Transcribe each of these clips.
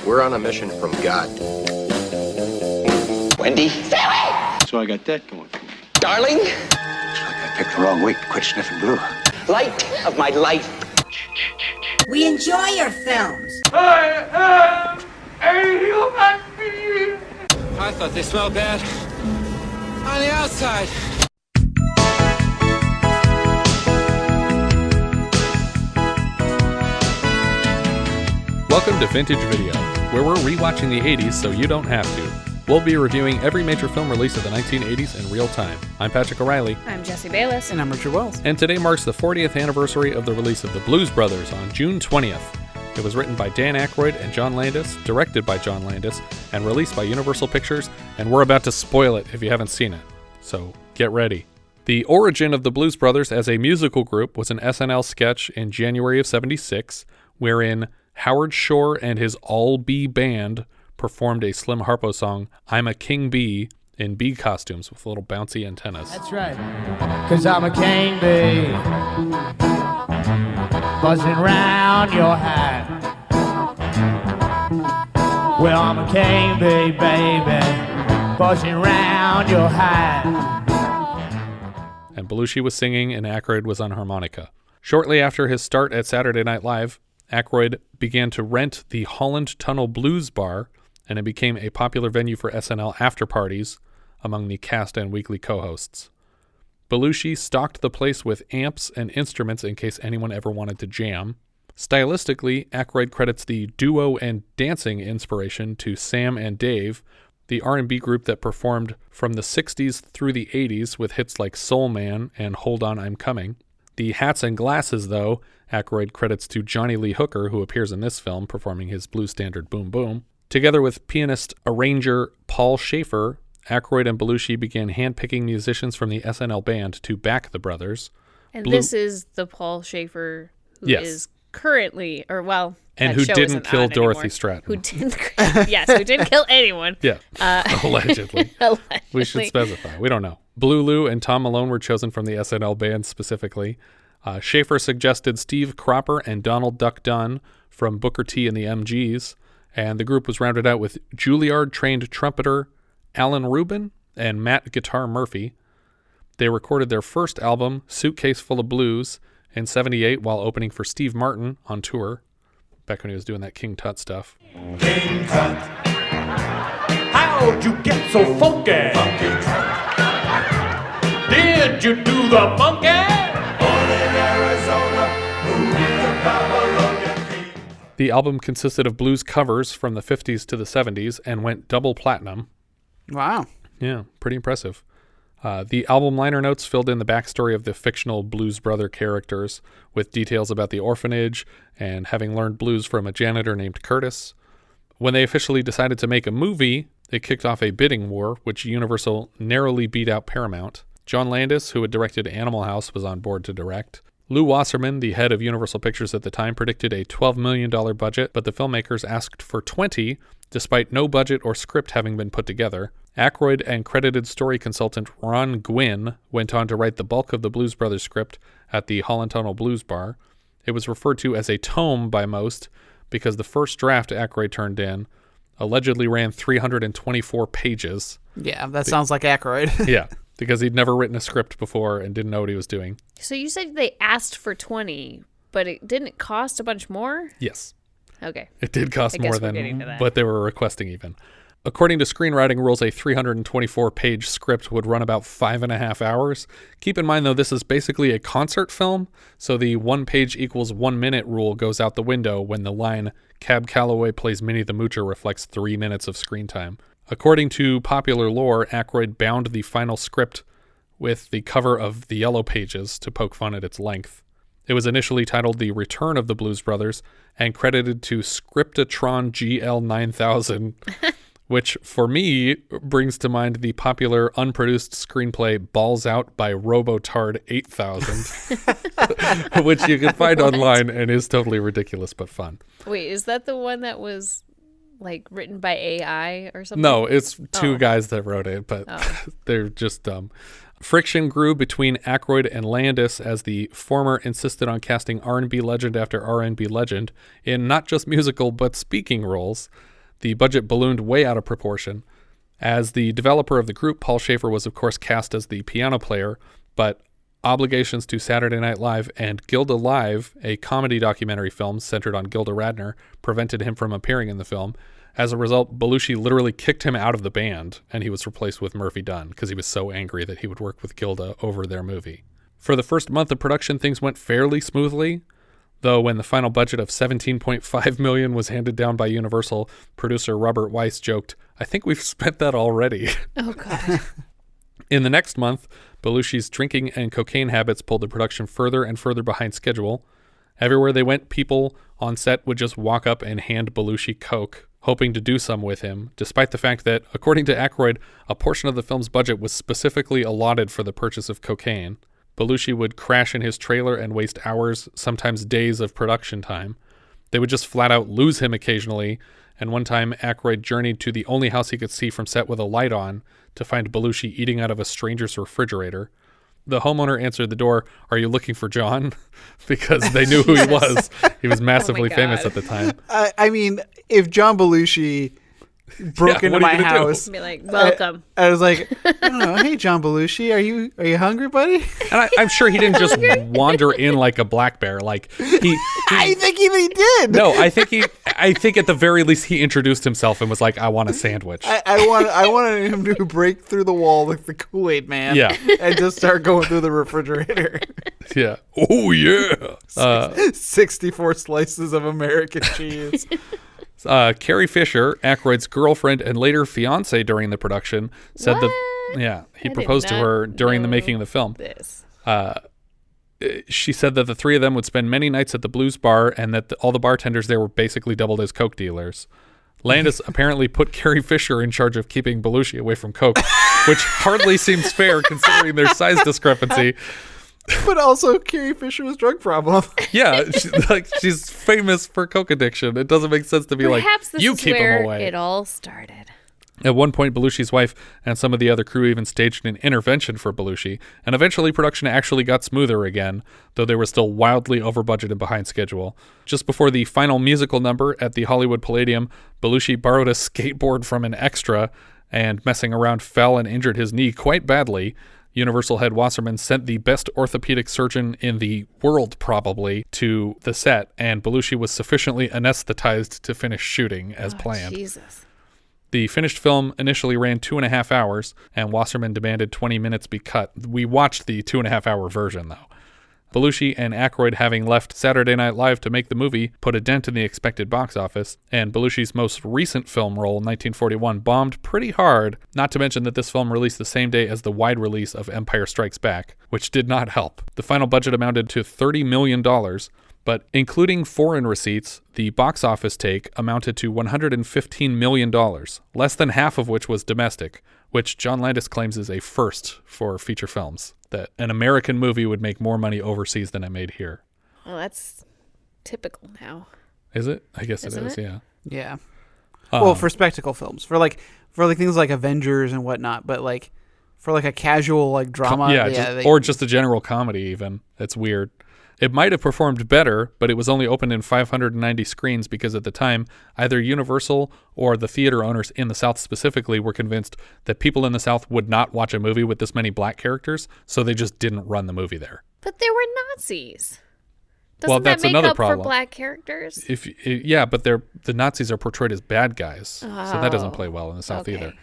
We're on a mission from God. Wendy? So I got that going for me. Darling? Looks like I picked the wrong week to quit sniffing glue. Light of my life. We enjoy your films. I am a human being. I thought they smelled bad on the outside. Welcome to Vintage Video, where we're rewatching the 80s so you don't have to. We'll be reviewing every major film release of the 1980s in real time. I'm Patrick O'Reilly. I'm Jesse Bayless. And I'm Richard Wells. And today marks the 40th anniversary of the release of The Blues Brothers on June 20th. It was written by Dan Aykroyd and John Landis, directed by John Landis, and released by Universal Pictures, and we're about to spoil it if you haven't seen it. So get ready. The origin of the Blues Brothers as a musical group was an SNL sketch in January of '76, wherein Howard Shore and his all-bee band performed a Slim Harpo song, I'm a King Bee, in bee costumes with little bouncy antennas. That's right, 'cause I'm a king bee, buzzing round your hat. Well, I'm a king bee, baby, buzzing round your hat. And Belushi was singing and Aykroyd was on harmonica. Shortly after his start at Saturday Night Live, Aykroyd began to rent the Holland Tunnel Blues Bar, and it became a popular venue for SNL after-parties among the cast and weekly co-hosts. Belushi stocked the place with amps and instruments in case anyone ever wanted to jam. Stylistically, Aykroyd credits the duo and dancing inspiration to Sam and Dave, the R&B group that performed from the 60s through the 80s with hits like Soul Man and Hold On, I'm Coming. The hats and glasses, though, Aykroyd credits to Johnny Lee Hooker, who appears in this film, performing his blues standard Boom Boom. Together with pianist-arranger Paul Schaefer, Aykroyd and Belushi began handpicking musicians from the SNL band to back the brothers. And this is the Paul Schaefer who is currently, or well, and who didn't kill Dorothy anymore. Stratton. Who didn't kill anyone. Yeah, allegedly. We should specify. We don't know. Blue Lou and Tom Malone were chosen from the SNL band specifically. Schaefer suggested Steve Cropper and Donald Duck Dunn from Booker T and the MGs, and the group was rounded out with Juilliard-trained trumpeter Alan Rubin and Matt Guitar Murphy. They recorded their first album, Suitcase Full of Blues, in '78 while opening for Steve Martin on tour, back when he was doing that King Tut stuff. King Tut, how'd you get so funky? Funky Tut. Did you do the monkey? Born in Arizona, moved to Babylon. The album consisted of blues covers from the 50s to the 70s and went double platinum. Wow. Yeah, pretty impressive. The album liner notes filled in the backstory of the fictional Blues Brother characters with details about the orphanage and having learned blues from a janitor named Curtis. When they officially decided to make a movie, it kicked off a bidding war, which Universal narrowly beat out Paramount. John Landis, who had directed Animal House, was on board to direct. Lou Wasserman, the head of Universal Pictures at the time, predicted a $12 million budget, but the filmmakers asked for $20, despite no budget or script having been put together. Aykroyd and credited story consultant Ron Gwynn went on to write the bulk of the Blues Brothers script at the Holland Tunnel Blues Bar. It was referred to as a tome by most because the first draft Aykroyd turned in allegedly ran 324 pages. Yeah, that sounds like Aykroyd. Yeah, because he'd never written a script before and didn't know what he was doing. So you said they asked for 20, but it didn't cost a bunch more? Yes. Okay. It did cost more than that. what they were requesting even. According to screenwriting rules, a 324-page script would run about 5.5 hours. Keep in mind, though, this is basically a concert film, so the 1 page equals 1 minute rule goes out the window when the line, Cab Calloway plays Minnie the Moocher reflects 3 minutes of screen time. According to popular lore, Aykroyd bound the final script with the cover of the Yellow Pages to poke fun at its length. It was initially titled The Return of the Blues Brothers and credited to Scriptatron GL9000, which for me brings to mind the popular unproduced screenplay Balls Out by Robotard 8000, which you can find online and is totally ridiculous but fun. Wait, is that the one that was like written by AI or something? No, it's two guys that wrote it, but they're just dumb. Friction grew between Aykroyd and Landis as the former insisted on casting R&B legend after R&B legend in not just musical but speaking roles. the budget ballooned way out of proportion. As the developer of the group, Paul Schaefer was of course cast as the piano player, but obligations to Saturday Night Live and Gilda Live, a comedy documentary film centered on Gilda Radner, prevented him from appearing in the film. As a result, Belushi literally kicked him out of the band, and he was replaced with Murphy Dunn because he was so angry that he would work with Gilda over their movie. For the first month of production, things went fairly smoothly, though when the final budget of $17.5 million was handed down by Universal, producer Robert Weiss joked, "I think we've spent that already." Oh, God. In the next month, Belushi's drinking and cocaine habits pulled the production further and further behind schedule. Everywhere they went, people on set would just walk up and hand Belushi coke, hoping to do some with him, despite the fact that, according to Aykroyd, a portion of the film's budget was specifically allotted for the purchase of cocaine. Belushi would crash in his trailer and waste hours, sometimes days of production time. They would just flat out lose him occasionally, and one time Aykroyd journeyed to the only house he could see from set with a light on to find Belushi eating out of a stranger's refrigerator. The homeowner answered the door, "Are you looking for John?" because they knew who he was. He was massively famous at the time. I mean, if John Belushi broke into my house, be like, "Welcome." I was like, I don't know, "Hey, John Belushi, are you hungry, buddy?" And I'm sure he didn't just wander in like a black bear. Like he I think he did. No, I think at the very least he introduced himself and was like, "I want a sandwich." I wanted him to break through the wall like the Kool-Aid man. Yeah. And just start going through the refrigerator. Yeah. Oh yeah. 64 slices of American cheese. Carrie Fisher, Aykroyd's girlfriend and later fiance during the production, said that he proposed to her during the making of the film. She said that the three of them would spend many nights at the blues bar and that all the bartenders there were basically doubled as coke dealers. Landis apparently put Carrie Fisher in charge of keeping Belushi away from coke, which hardly seems fair considering their size discrepancy. But also, Carrie Fisher's drug problem. Yeah, she's famous for coke addiction. It doesn't make sense to be Perhaps like, you keep him away. It all started. At one point, Belushi's wife and some of the other crew even staged an intervention for Belushi, and eventually production actually got smoother again, though they were still wildly over budget and behind schedule. Just before the final musical number at the Hollywood Palladium, Belushi borrowed a skateboard from an extra and, messing around, fell and injured his knee quite badly. Universal head Wasserman sent the best orthopedic surgeon in the world, probably, to the set, and Belushi was sufficiently anesthetized to finish shooting as planned. Jesus. The finished film initially ran 2.5 hours, and Wasserman demanded 20 minutes be cut. We watched the 2.5-hour version, though. Belushi and Aykroyd, having left Saturday Night Live to make the movie, put a dent in the expected box office, and Belushi's most recent film role, 1941, bombed pretty hard, not to mention that this film released the same day as the wide release of Empire Strikes Back, which did not help. The final budget amounted to $30 million, but including foreign receipts, the box office take amounted to $115 million, less than half of which was domestic, which John Landis claims is a first for feature films, that an American movie would make more money overseas than it made here. Well, that's typical now. Is it? I guess Isn't it is, it? yeah. Yeah. Well, for spectacle films, for things like Avengers and whatnot, but for a casual drama, or just a general comedy even. It's weird. It might have performed better, but it was only opened in 590 screens because at the time, either Universal or the theater owners in the South specifically were convinced that people in the South would not watch a movie with this many black characters, so they just didn't run the movie there. But there were Nazis. Well, that's that make another up problem. For black characters? But the Nazis are portrayed as bad guys, so that doesn't play well in the South either.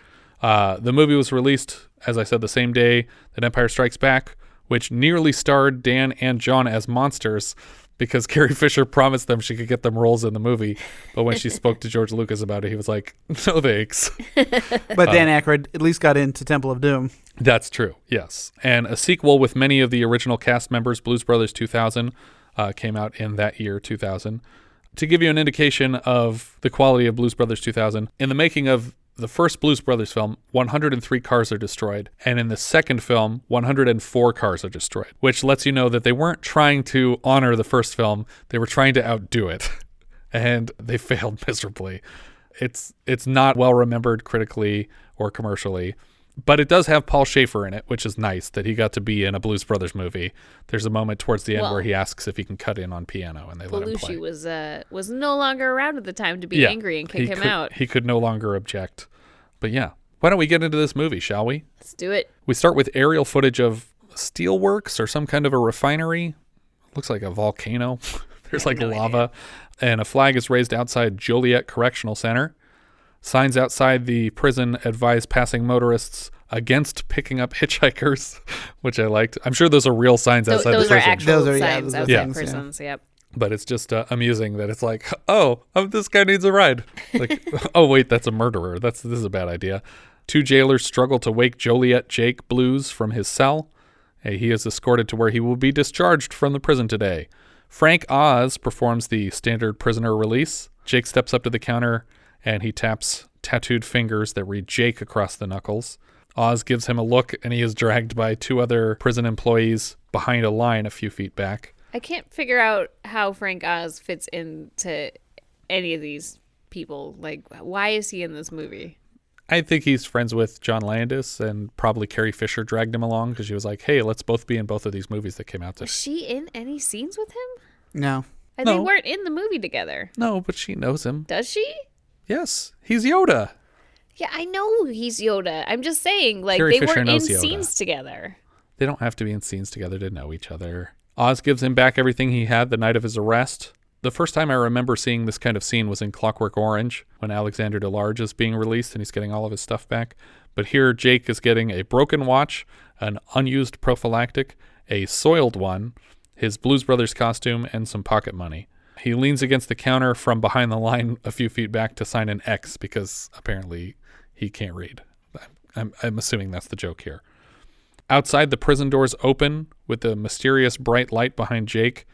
The movie was released, as I said, the same day that Empire Strikes Back, which nearly starred Dan and John as monsters because Carrie Fisher promised them she could get them roles in the movie. But when she spoke to George Lucas about it, he was like, no thanks. But Dan Aykroyd at least got into Temple of Doom. That's true, yes. And a sequel with many of the original cast members, Blues Brothers 2000, came out in that year, 2000. To give you an indication of the quality of Blues Brothers 2000, in the making of the first Blues Brothers film, 103 cars are destroyed. And in the second film, 104 cars are destroyed, which lets you know that they weren't trying to honor the first film. They were trying to outdo it. And they failed miserably. It's not well remembered critically or commercially. But it does have Paul Schaefer in it, which is nice that he got to be in a Blues Brothers movie. There's a moment towards the end where he asks if he can cut in on piano, and they let him play. Belushi was no longer around at the time to be angry and kick him out. He could no longer object. But yeah, why don't we get into this movie, shall we? Let's do it. We start with aerial footage of steelworks or some kind of a refinery. Looks like a volcano. There's like lava. And a flag is raised outside Joliet Correctional Center. Signs outside the prison advise passing motorists against picking up hitchhikers, which I liked. I'm sure those are real signs outside the prison. Those are actual signs outside prisons, yep. But it's just amusing that it's like, oh, this guy needs a ride. Like, oh, wait, that's a murderer. This is a bad idea. 2 jailers struggle to wake Joliet Jake Blues from his cell. He is escorted to where he will be discharged from the prison today. Frank Oz performs the standard prisoner release. Jake steps up to the counter and he taps tattooed fingers that read Jake across the knuckles. Oz gives him a look, and he is dragged by 2 other prison employees behind a line a few feet back. I can't figure out how Frank Oz fits into any of these people. Like, why is he in this movie? I think he's friends with John Landis, and probably Carrie Fisher dragged him along because she was like, hey, let's both be in both of these movies that came out. Was she in any scenes with him? No. They weren't in the movie together. No, but she knows him. Does she? Yes, he's Yoda. Yeah, I know he's Yoda. I'm just saying, like, Carrie they Fisher weren't in knows Yoda. scenes together. They don't have to be in scenes together to know each other. Oz gives him back everything he had the night of his arrest. The first time I remember seeing this kind of scene was in Clockwork Orange, when Alexander DeLarge is being released and he's getting all of his stuff back. But here, Jake is getting a broken watch, an unused prophylactic, a soiled one, his Blues Brothers costume, and some pocket money. He leans against the counter from behind the line a few feet back to sign an X because apparently he can't read. I'm assuming that's the joke here. Outside, the prison doors open with the mysterious bright light behind Jake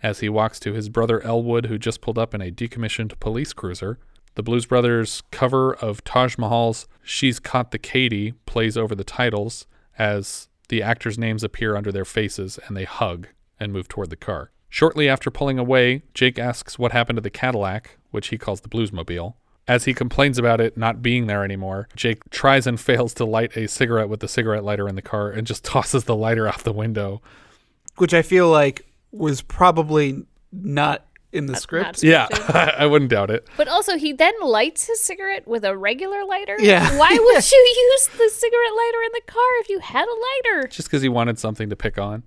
as he walks to his brother Elwood, who just pulled up in a decommissioned police cruiser. The Blues Brothers cover of Taj Mahal's She's Caught the Katy plays over the titles as the actors' names appear under their faces, and they hug and move toward the car. Shortly after pulling away, Jake asks what happened to the Cadillac, which he calls the Bluesmobile. As he complains about it not being there anymore, Jake tries and fails to light a cigarette with the cigarette lighter in the car and just tosses the lighter out the window. Which I feel like was probably not in the script. Yeah, I wouldn't doubt it. But also, he then lights his cigarette with a regular lighter? Yeah. Why would you use the cigarette lighter in the car if you had a lighter? Just because he wanted something to pick on.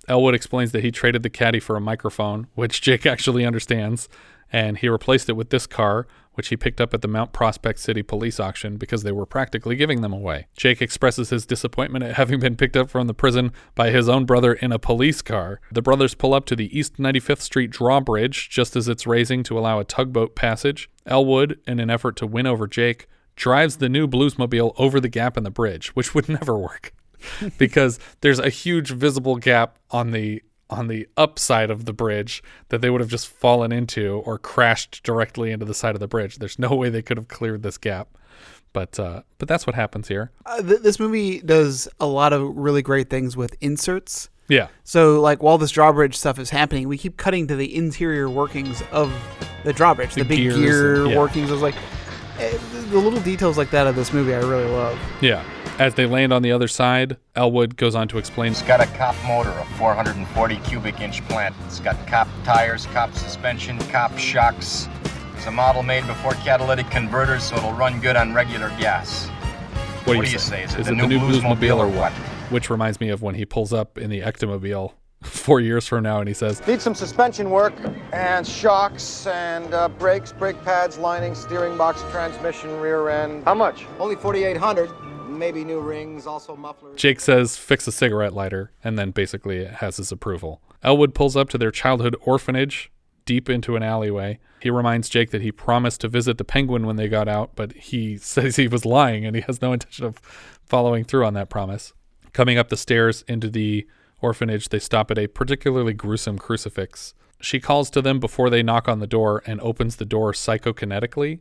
Elwood explains that he traded the caddy for a microphone, which Jake actually understands, and he replaced it with this car, which he picked up at the Mount Prospect City police auction because they were practically giving them away. Jake expresses his disappointment at having been picked up from the prison by his own brother in a police car. The brothers pull up to the East 95th Street drawbridge just as it's raising to allow a tugboat passage. Elwood, in an effort to win over Jake, drives the new Bluesmobile over the gap in the bridge, which would never work because there's a huge visible gap on the upside of the bridge that they would have just fallen into or crashed directly into the side of the bridge. There's no way they could have cleared this gap. But that's what happens here. This movie does a lot of really great things with inserts. Yeah. So, like, while this drawbridge stuff is happening, we keep cutting to the interior workings of the drawbridge, the big gear workings. I was like, the little details like that of this movie I really love. Yeah. As they land on the other side, Elwood goes on to explain. It's got a cop motor, a 440 cubic inch plant. It's got cop tires, cop suspension, cop shocks. It's a model made before catalytic converters, so it'll run good on regular gas. What do you say? Is it the new Bluesmobile or what? Which reminds me of when he pulls up in the Ectomobile 4 years from now and he says, need some suspension work and shocks and brakes, brake pads, lining, steering box, transmission, rear end. How much? Only $4,800. Maybe new rings, also mufflers. Jake says, fix a cigarette lighter, and then basically has his approval. Elwood pulls up to their childhood orphanage deep into an alleyway. He reminds Jake that he promised to visit the Penguin when they got out, but he says he was lying and he has no intention of following through on that promise. Coming up the stairs into the orphanage, they stop at a particularly gruesome crucifix. She calls to them before they knock on the door and opens the door psychokinetically.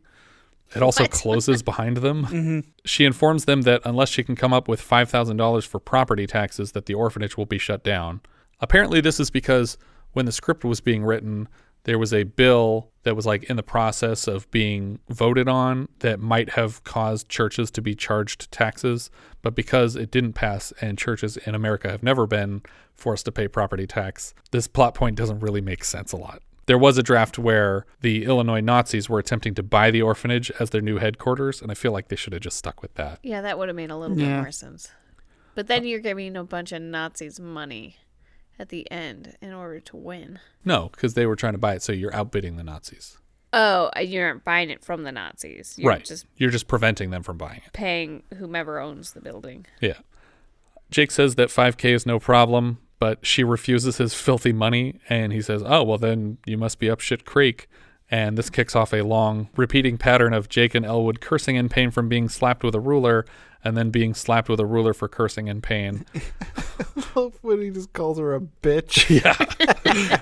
It also closes behind them. Mm-hmm. She informs them that unless she can come up with $5,000 for property taxes, that the orphanage will be shut down. Apparently this is because when the script was being written, there was a bill that was like in the process of being voted on that might have caused churches to be charged taxes. But because it didn't pass and churches in America have never been forced to pay property tax, this plot point doesn't really make sense a lot. There was a draft where the Illinois Nazis were attempting to buy the orphanage as their new headquarters, and I feel like they should have just stuck with that. Yeah, that would have made a little bit more sense. But then you're giving a bunch of Nazis money at the end in order to win. No, because they were trying to buy it, so you're outbidding the Nazis. Oh, you aren't buying it from the Nazis. You're just preventing them from buying it. Paying whomever owns the building. Yeah. Jake says that $5,000 is no problem, but she refuses his filthy money, and he says, oh, well, then you must be up shit creek. And this kicks off a long, repeating pattern of Jake and Elwood cursing in pain from being slapped with a ruler, and then being slapped with a ruler for cursing in pain. I love when he just calls her a bitch. Yeah.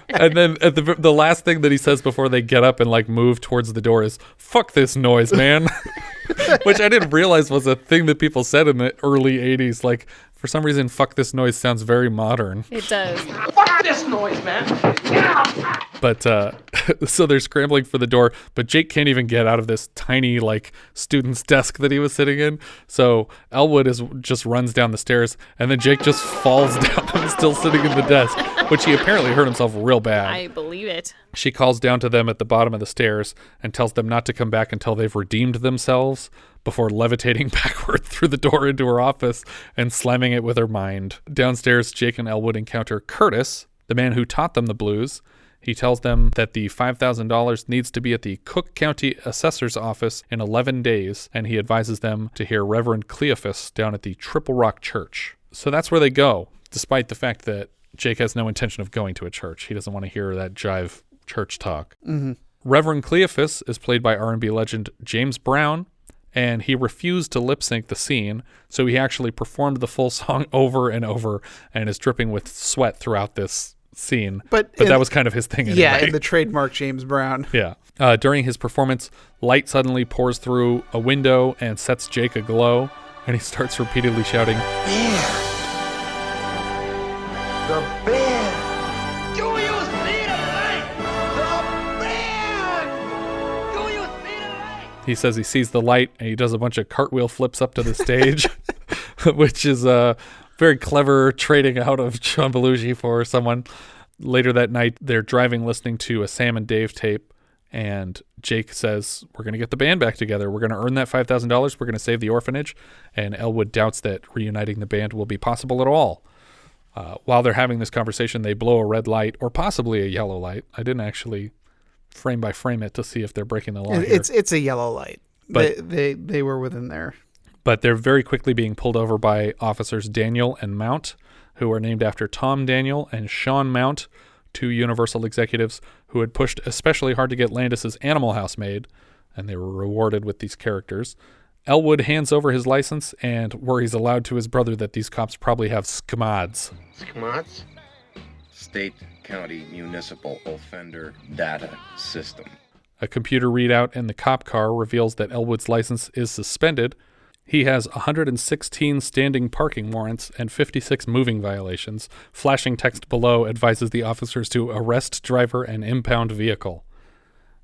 And then at the last thing that he says before they get up and like move towards the door is, fuck this noise, man. Which I didn't realize was a thing that people said in the early 80s. Like, for some reason, fuck this noise sounds very modern. It does. Fuck this noise, man. But so they're scrambling for the door, but Jake can't even get out of this tiny like student's desk that he was sitting in. So Elwood just runs down the stairs, and then Jake just falls down, still sitting in the desk, which he apparently hurt himself real bad. I believe it. She calls down to them at the bottom of the stairs and tells them not to come back until they've redeemed themselves, before levitating backward through the door into her office and slamming it with her mind. Downstairs, Jake and Elwood encounter Curtis, the man who taught them the blues. He tells them that the $5,000 needs to be at the Cook County Assessor's office in 11 days, and he advises them to hear Reverend Cleophus down at the Triple Rock Church. So that's where they go, despite the fact that Jake has no intention of going to a church. He doesn't want to hear that jive church talk. Mm-hmm. Reverend Cleophus is played by R&B legend James Brown, and he refused to lip sync the scene, so he actually performed the full song over and over and is dripping with sweat throughout this scene. But that was kind of his thing anyway. Yeah, in the trademark James Brown. Yeah. During his performance, light suddenly pours through a window and sets Jake aglow, and he starts repeatedly shouting, Bear! The bear! Do you see the light? The bear! Do you see the light? He says he sees the light, and he does a bunch of cartwheel flips up to the stage, which is a very clever trading out of John Belushi for someone. Later that night, they're driving listening to a Sam and Dave tape, and Jake says, we're going to get the band back together. We're going to earn that $5,000. We're going to save the orphanage. And Elwood doubts that reuniting the band will be possible at all. While they're having this conversation, they blow a red light, or possibly a yellow light. I didn't actually frame by frame it to see if they're breaking the law here. It's a yellow light. But they were within there. But they're very quickly being pulled over by officers Daniel and Mount, who are named after Tom Daniel and Sean Mount, two Universal executives who had pushed especially hard to get Landis's Animal House made, and they were rewarded with these characters. Elwood hands over his license and worries aloud to his brother that these cops probably have SCMODs. SCMODs? State, County, Municipal Offender Data System. A computer readout in the cop car reveals that Elwood's license is suspended. He has 116 standing parking warrants and 56 moving violations. Flashing text below advises the officers to arrest driver and impound vehicle.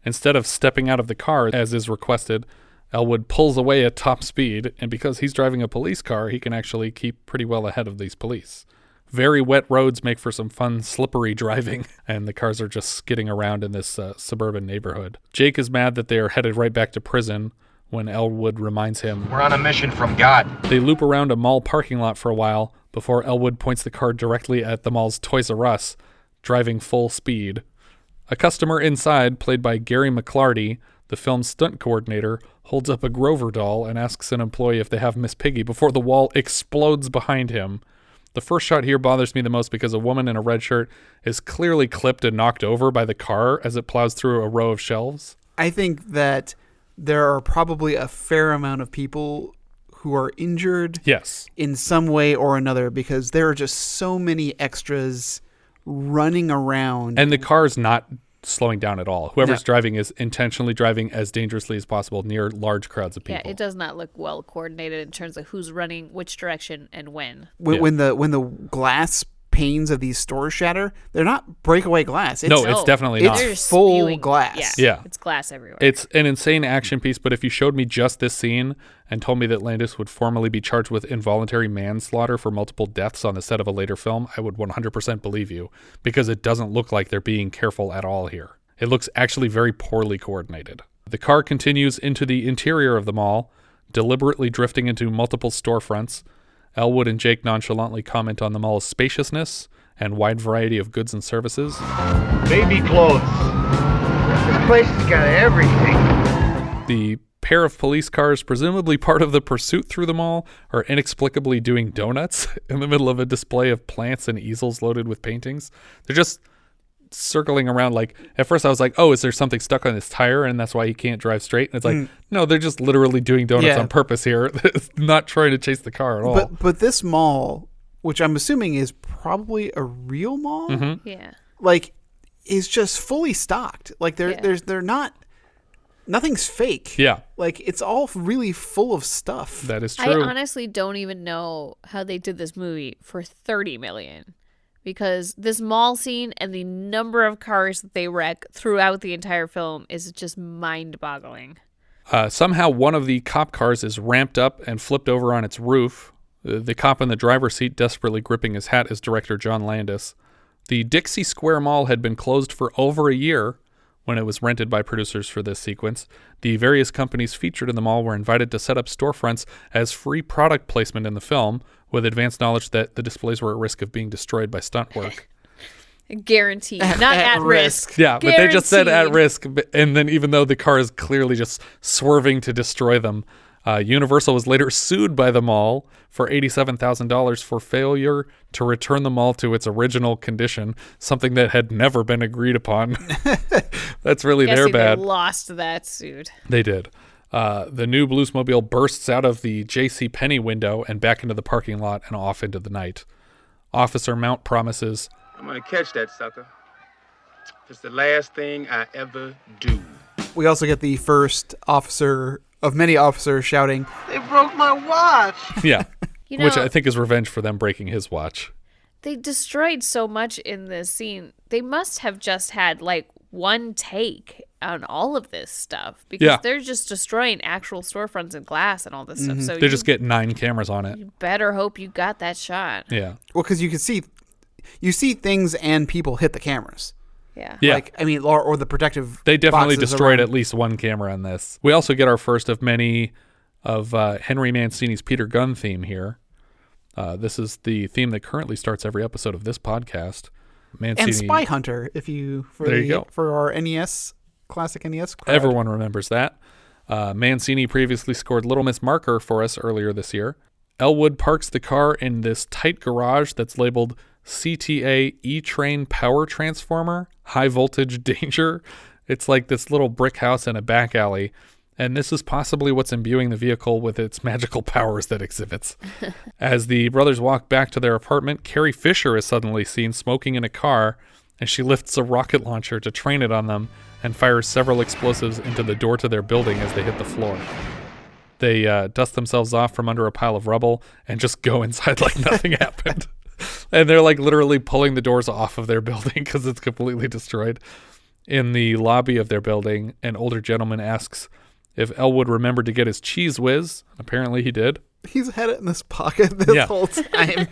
Instead of stepping out of the car, as is requested, Elwood pulls away at top speed, and because he's driving a police car, he can actually keep pretty well ahead of these police. Very wet roads make for some fun, slippery driving, and the cars are just skidding around in this suburban neighborhood. Jake is mad that they are headed right back to prison, when Elwood reminds him, we're on a mission from God. They loop around a mall parking lot for a while before Elwood points the car directly at the mall's Toys R Us, driving full speed. A customer inside, played by Gary McClarty, the film's stunt coordinator, holds up a Grover doll and asks an employee if they have Miss Piggy before the wall explodes behind him. The first shot here bothers me the most because a woman in a red shirt is clearly clipped and knocked over by the car as it plows through a row of shelves. I think that there are probably a fair amount of people who are injured in some way or another because there are just so many extras running around. And the car's not slowing down at all. Whoever's driving is intentionally driving as dangerously as possible near large crowds of people. Yeah, it does not look well coordinated in terms of who's running which direction and when. When the glass panes of these stores shatter, they're not breakaway glass. It's definitely not. It's full glass. Yeah. It's glass everywhere. It's an insane action piece, but if you showed me just this scene and told me that Landis would formally be charged with involuntary manslaughter for multiple deaths on the set of a later film, I would 100% believe you, because it doesn't look like they're being careful at all here. It looks actually very poorly coordinated. The car continues into the interior of the mall, deliberately drifting into multiple storefronts. Elwood and Jake nonchalantly comment on the mall's spaciousness and wide variety of goods and services. Baby clothes. This place has got everything. The pair of police cars, presumably part of the pursuit through the mall, are inexplicably doing donuts in the middle of a display of plants and easels loaded with paintings. They're just circling around. Like, at first I was like, oh, is there something stuck on his tire and that's why he can't drive straight? And it's like, no, they're just literally doing donuts on purpose here. Not trying to chase the car at all. But this mall, which I'm assuming is probably a real mall, like, is just fully stocked. Like, they're not, nothing's fake. Yeah. Like, it's all really full of stuff. That is true. I honestly don't even know how they did this movie for $30 million. Because this mall scene and the number of cars that they wreck throughout the entire film is just mind-boggling. Somehow one of the cop cars is ramped up and flipped over on its roof. The cop in the driver's seat desperately gripping his hat is director John Landis. The Dixie Square Mall had been closed for over a year when it was rented by producers for this sequence. The various companies featured in the mall were invited to set up storefronts as free product placement in the film, with advanced knowledge that the displays were at risk of being destroyed by stunt work. Guaranteed. Not at risk. Yeah, but they just said at risk. And then even though the car is clearly just swerving to destroy them, Universal was later sued by the mall for $87,000 for failure to return the mall to its original condition, something that had never been agreed upon. That's really their bad. They lost that suit. They did. The new Bluesmobile bursts out of the JCPenney window and back into the parking lot and off into the night. Officer Mount promises, I'm going to catch that sucker. It's the last thing I ever do. We also get the first officer of many officers shouting, They broke my watch. Yeah, You know, which I think is revenge for them breaking his watch. They destroyed so much in this scene. They must have just had like one take on all of this stuff because they're just destroying actual storefronts and glass and all this stuff. So they just get 9 cameras on it. You better hope you got that shot. Yeah. Well, because you see things and people hit the cameras. Yeah. Like, I mean, or the protective. They definitely boxes destroyed around. at least one camera on this. We also get our first of many of Henry Mancini's Peter Gunn theme here. This is the theme that currently starts every episode of this podcast. Mancini, and Spy Hunter, if you for our NES classic NES crowd. Everyone remembers that. Mancini previously scored Little Miss Marker for us earlier this year. Elwood parks the car in this tight garage that's labeled CTA E-Train Power Transformer, High Voltage Danger. It's like this little brick house in a back alley, and this is possibly what's imbuing the vehicle with its magical powers that exhibits. As the brothers walk back to their apartment, Carrie Fisher is suddenly seen smoking in a car, and she lifts a rocket launcher to train it on them and fires several explosives into the door to their building as they hit the floor. They dust themselves off from under a pile of rubble and just go inside like nothing happened. And they're like literally pulling the doors off of their building because it's completely destroyed. In the lobby of their building, an older gentleman asks if Elwood remembered to get his cheese whiz. Apparently he did. He's had it in his pocket this whole time.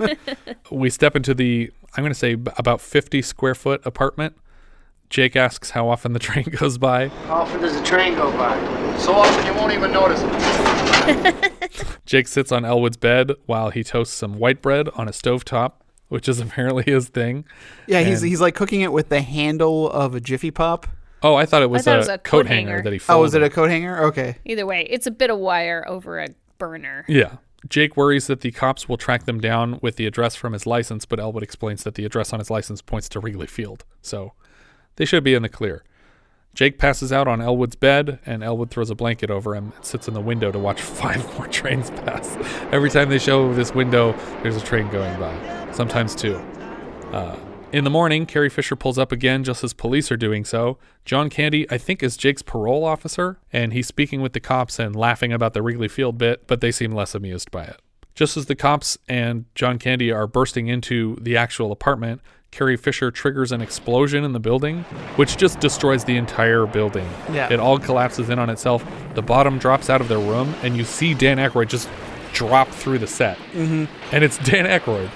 We step into the, I'm going to say about 50 square foot apartment. Jake asks how often the train goes by. How often does the train go by? So often you won't even notice it. Jake sits on Elwood's bed while he toasts some white bread on a stovetop, which is apparently his thing. Yeah, he's like cooking it with the handle of a Jiffy Pop. Oh, I thought it was a coat hanger that he folded. Oh, was it a coat hanger? Okay. Either way, it's a bit of wire over a burner. Yeah. Jake worries that the cops will track them down with the address from his license, but Elwood explains that the address on his license points to Wrigley Field, so they should be in the clear. Jake passes out on Elwood's bed, and Elwood throws a blanket over him and sits in the window to watch 5 more trains pass. Every time they show this window, there's a train going by, sometimes 2. In the morning, Carrie Fisher pulls up again just as police are doing so. John Candy, I think, is Jake's parole officer, and he's speaking with the cops and laughing about the Wrigley Field bit, but they seem less amused by it. Just as the cops and John Candy are bursting into the actual apartment, Carrie Fisher triggers an explosion in the building, which just destroys the entire building. Yeah. It all collapses in on itself. The bottom drops out of their room, and you see Dan Aykroyd just drop through the set. Mm-hmm. And it's Dan Aykroyd.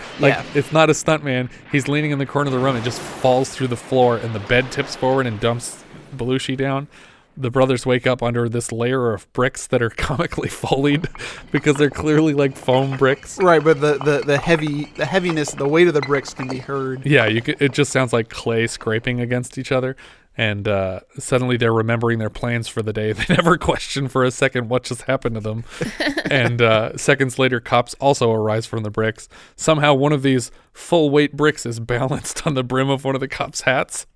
It's not a stuntman. He's leaning in the corner of the room and just falls through the floor, and the bed tips forward and dumps Belushi down. The brothers wake up under this layer of bricks that are comically folied because they're clearly like foam bricks. Right, but the heaviness, the weight of the bricks can be heard. Yeah, it just sounds like clay scraping against each other. And suddenly they're remembering their plans for the day. They never question for a second what just happened to them. And seconds later, cops also arise from the bricks. Somehow one of these full weight bricks is balanced on the brim of one of the cops' hats.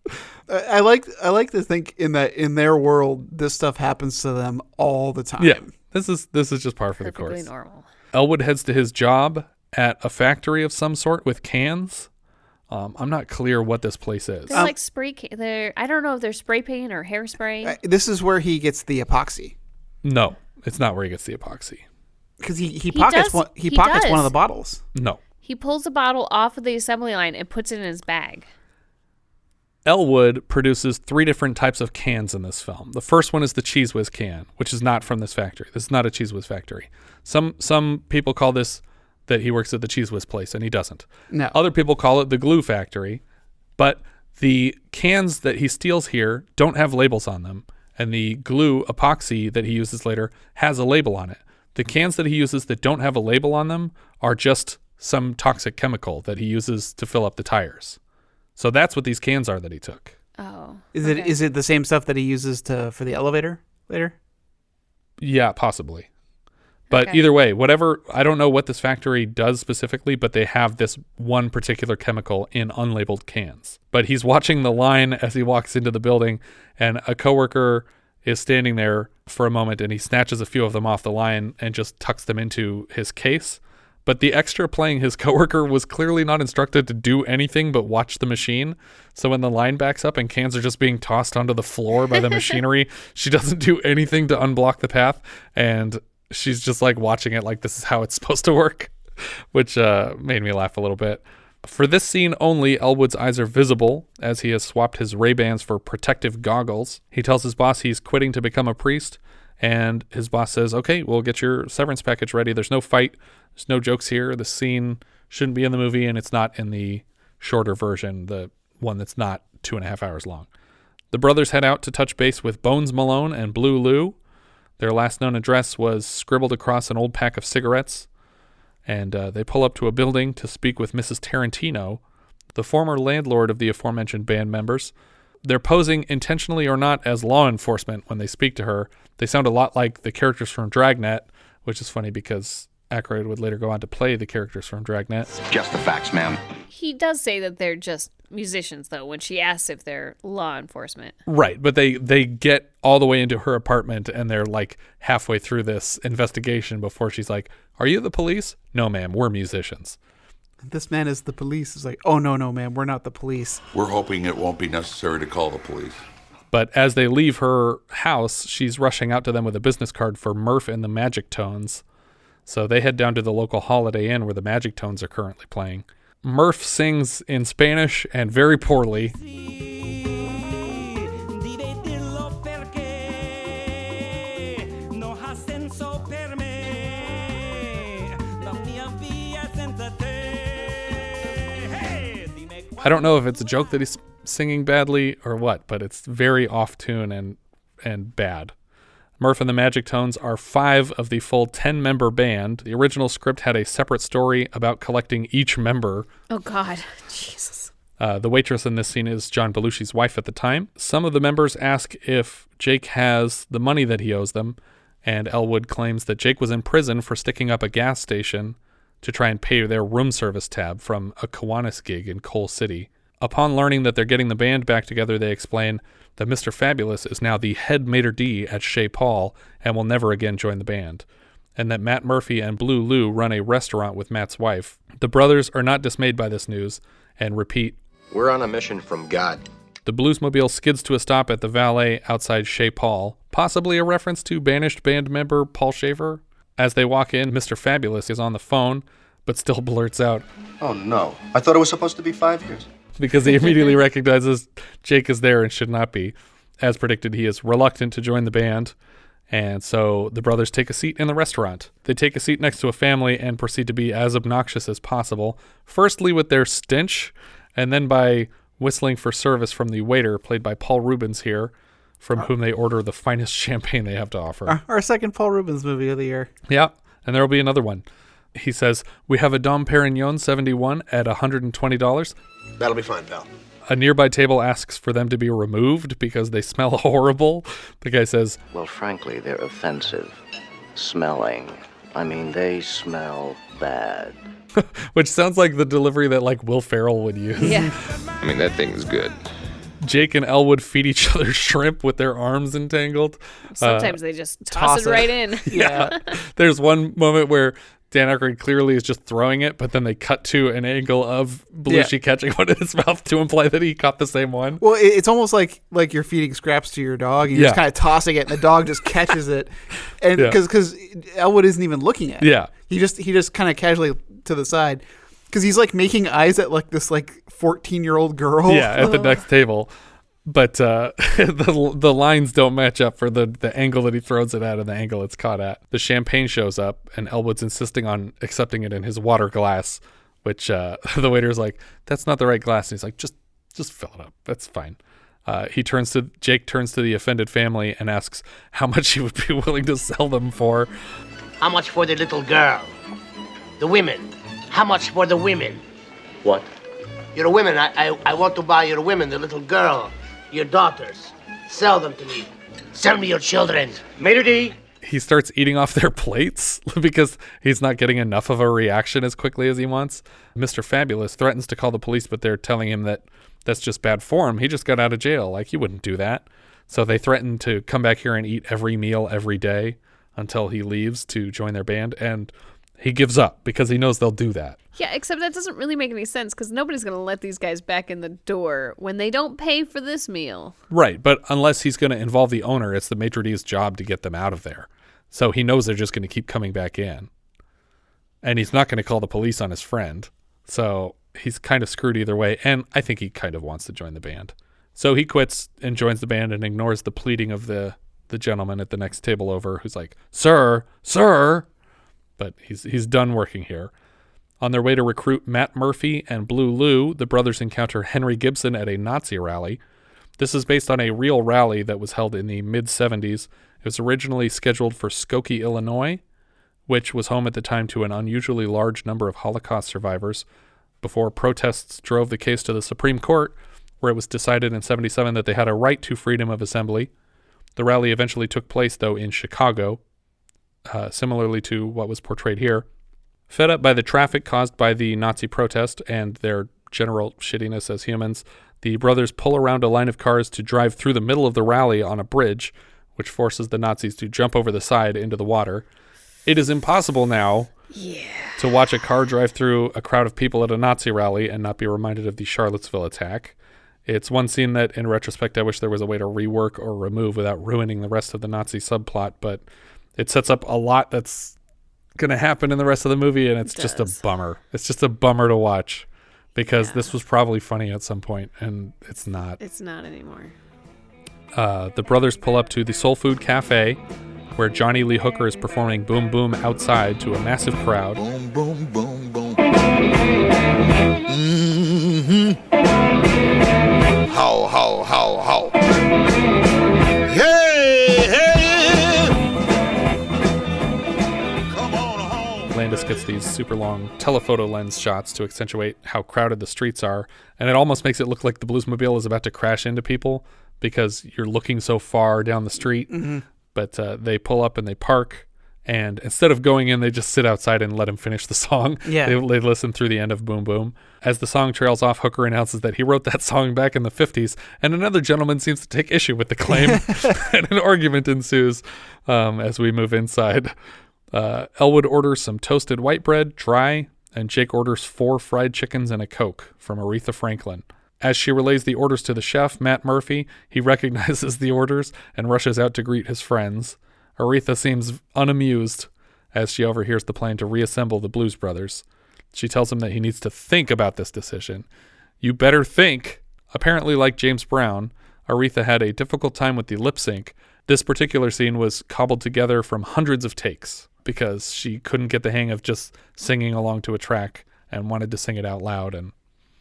I like to think in their world, this stuff happens to them all the time. Yeah, this is just par for the course. Perfectly normal. Elwood heads to his job at a factory of some sort with cans. I'm not clear what this place is. They're like spray can. I don't know if they're spray paint or hairspray. This is where he gets the epoxy. No, it's not where he gets the epoxy. Because he pockets one of the bottles. No. He pulls a bottle off of the assembly line and puts it in his bag. Elwood produces 3 different types of cans in this film. The first one is the Cheese Whiz can, which is not from this factory. This is not a Cheese Whiz factory. Some people call this that he works at the Cheese Whiz place, and he doesn't. No. Other people call it the glue factory, but the cans that he steals here don't have labels on them, and the glue epoxy that he uses later has a label on it. The cans that he uses that don't have a label on them are just some toxic chemical that he uses to fill up the tires. So that's what these cans are that he took. Oh. Is it the same stuff that he uses for the elevator later? Yeah, possibly. But Okay. either way, whatever, I don't know what this factory does specifically, but they have this one particular chemical in unlabeled cans. But he's watching the line as he walks into the building, and a coworker is standing there for a moment, and he snatches a few of them off the line and just tucks them into his case. But the extra playing his coworker was clearly not instructed to do anything but watch the machine. So when the line backs up and cans are just being tossed onto the floor by the machinery, she doesn't do anything to unblock the path, and she's just like watching it like this is how it's supposed to work, which made me laugh a little bit. For this scene only, Elwood's eyes are visible as he has swapped his Ray-Bans for protective goggles. He tells his boss he's quitting to become a priest, and his boss says, okay, we'll get your severance package ready. There's no fight. There's no jokes here. The scene shouldn't be in the movie, and it's not in the shorter version, the one that's not 2.5 hours long. The brothers head out to touch base with Bones Malone and Blue Lou. Their last known address was scribbled across an old pack of cigarettes, and they pull up to a building to speak with Mrs. Tarantino, the former landlord of the aforementioned band members. They're posing intentionally or not as law enforcement when they speak to her. They sound a lot like the characters from Dragnet, which is funny because Aykroyd would later go on to play the characters from Dragnet. Just the facts, ma'am. He does say that they're just musicians, though, when she asks if they're law enforcement. Right, but they get all the way into her apartment, and they're like halfway through this investigation before she's like, are you the police? No, ma'am, we're musicians. This man is the police. It's like, oh, no, ma'am, we're not the police. We're hoping it won't be necessary to call the police. But as they leave her house, she's rushing out to them with a business card for Murph and the Magic Tones. So they head down to the local Holiday Inn where the Magic Tones are currently playing. Murph sings in Spanish and very poorly. I don't know if it's a joke that he's singing badly or what, but it's very off tune and bad. Murph and the Magic Tones are 5 of the full 10-member band. The original script had a separate story about collecting each member. Oh, God. Jesus. The waitress in this scene is John Belushi's wife at the time. Some of the members ask if Jake has the money that he owes them, and Elwood claims that Jake was in prison for sticking up a gas station to try and pay their room service tab from a Kiwanis gig in Coal City. Upon learning that they're getting the band back together, they explain that Mr. Fabulous is now the head maitre d' at Chez Paul and will never again join the band, and that Matt Murphy and Blue Lou run a restaurant with Matt's wife. The brothers are not dismayed by this news and repeat, we're on a mission from God. The Bluesmobile skids to a stop at the valet outside Chez Paul, possibly a reference to banished band member Paul Schaefer. As they walk in, Mr. Fabulous is on the phone, but still blurts out, Oh, no. I thought it was supposed to be 5 years. because he immediately recognizes Jake is there and should not be. As predicted, he is reluctant to join the band, and so the brothers take a seat in the restaurant. They take a seat next to a family and proceed to be as obnoxious as possible, firstly with their stench, and then by whistling for service from the waiter, played by Paul Reubens here, from whom they order the finest champagne they have to offer. Our second Paul Reubens movie of the year. Yeah, and there will be another one. He says, "We have a Dom Perignon 71 at $120. That'll be fine, pal. A nearby table asks for them to be removed because they smell horrible. The guy says, Well, frankly, they're offensive. Smelling. I mean, they smell bad. which sounds like the delivery that like Will Ferrell would use. Yeah. I mean, that thing is good. Jake and Elwood feed each other shrimp with their arms entangled. Sometimes they just toss it right in. Yeah. There's one moment where Dan Aykroyd clearly is just throwing it, but then they cut to an angle of Belushi catching one in his mouth to imply that he caught the same one. Well, it's almost like you're feeding scraps to your dog. And you're just kind of tossing it, and the dog just catches it, and because Elwood isn't even looking at it. Yeah, he just kind of casually to the side, because he's like making eyes at like this like 14-year-old girl. Yeah, at the next table. But the lines don't match up for the angle that he throws it at and the angle it's caught at. The champagne shows up, and Elwood's insisting on accepting it in his water glass, which the waiter's like, "That's not the right glass." And he's like, "Just fill it up. That's fine." Jake turns to the offended family and asks how much he would be willing to sell them for. How much for the little girl? The women. How much for the women? What? Your women. I want to buy your women, the little girl. Your daughters. Sell them to me. Sell me your children. Maitre d'. He starts eating off their plates because he's not getting enough of a reaction as quickly as he wants. Mr. Fabulous threatens to call the police, but they're telling him that that's just bad form. He just got out of jail. Like, you wouldn't do that. So they threaten to come back here and eat every meal every day until he leaves to join their band. And he gives up because he knows they'll do that. Yeah, except that doesn't really make any sense because nobody's going to let these guys back in the door when they don't pay for this meal. Right, but unless he's going to involve the owner, it's the maitre d's job to get them out of there. So he knows they're just going to keep coming back in. And he's not going to call the police on his friend. So he's kind of screwed either way, and I think he kind of wants to join the band. So he quits and joins the band and ignores the pleading of the gentleman at the next table over who's like, "Sir, sir!" But he's done working here. On their way to recruit Matt Murphy and Blue Lou, the brothers encounter Henry Gibson at a Nazi rally. This is based on a real rally that was held in the mid-'70s. It was originally scheduled for Skokie, Illinois, which was home at the time to an unusually large number of Holocaust survivors, before protests drove the case to the Supreme Court, where it was decided in 1977 that they had a right to freedom of assembly. The rally eventually took place, though, in Chicago, similarly to what was portrayed here. Fed up by the traffic caused by the Nazi protest and their general shittiness as humans, the brothers pull around a line of cars to drive through the middle of the rally on a bridge, which forces the Nazis to jump over the side into the water. It is impossible now to watch a car drive through a crowd of people at a Nazi rally and not be reminded of the Charlottesville attack. It's one scene that, in retrospect, I wish there was a way to rework or remove without ruining the rest of the Nazi subplot, but it sets up a lot that's going to happen in the rest of the movie, and it's just a bummer. It's just a bummer to watch because this was probably funny at some point, and it's not. It's not anymore. The brothers pull up to the Soul Food Cafe, where Johnny Lee Hooker is performing Boom Boom outside to a massive crowd. Boom, boom, boom, boom. How, how, how, how. Hey, hey. Come on home. Landis gets these super long telephoto lens shots to accentuate how crowded the streets are, and it almost makes it look like the Bluesmobile is about to crash into people because you're looking so far down the street. Mm-hmm. But they pull up and they park, and instead of going in, they just sit outside and let him finish the song. Yeah. They listen through the end of Boom Boom. As the song trails off, Hooker announces that he wrote that song back in the 50s, and another gentleman seems to take issue with the claim, and an argument ensues as we move inside. Elwood orders some toasted white bread, dry, and Jake orders 4 fried chickens and a Coke from Aretha Franklin. As she relays the orders to the chef, Matt Murphy, he recognizes the orders and rushes out to greet his friends. Aretha seems unamused as she overhears the plan to reassemble the Blues Brothers. She tells him that he needs to think about this decision. You better think. Apparently, like James Brown, Aretha had a difficult time with the lip sync. This particular scene was cobbled together from hundreds of takes because she couldn't get the hang of just singing along to a track and wanted to sing it out loud. And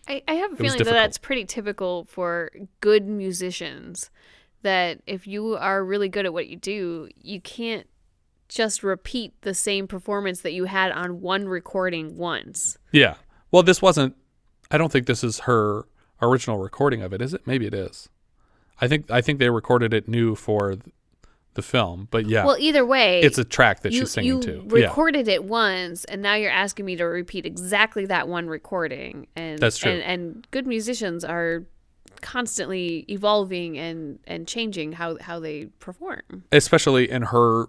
I have a feeling that that's pretty typical for good musicians, that if you are really good at what you do, you can't just repeat the same performance that you had on one recording once. Yeah. Well, I don't think this is her original recording of it, is it? Maybe it is. I think they recorded it new for the film, but yeah. Well, either way, it's a track that she's singing to. You recorded it once, and now you're asking me to repeat exactly that one recording. And that's true. And good musicians are constantly evolving and changing how they perform. Especially in her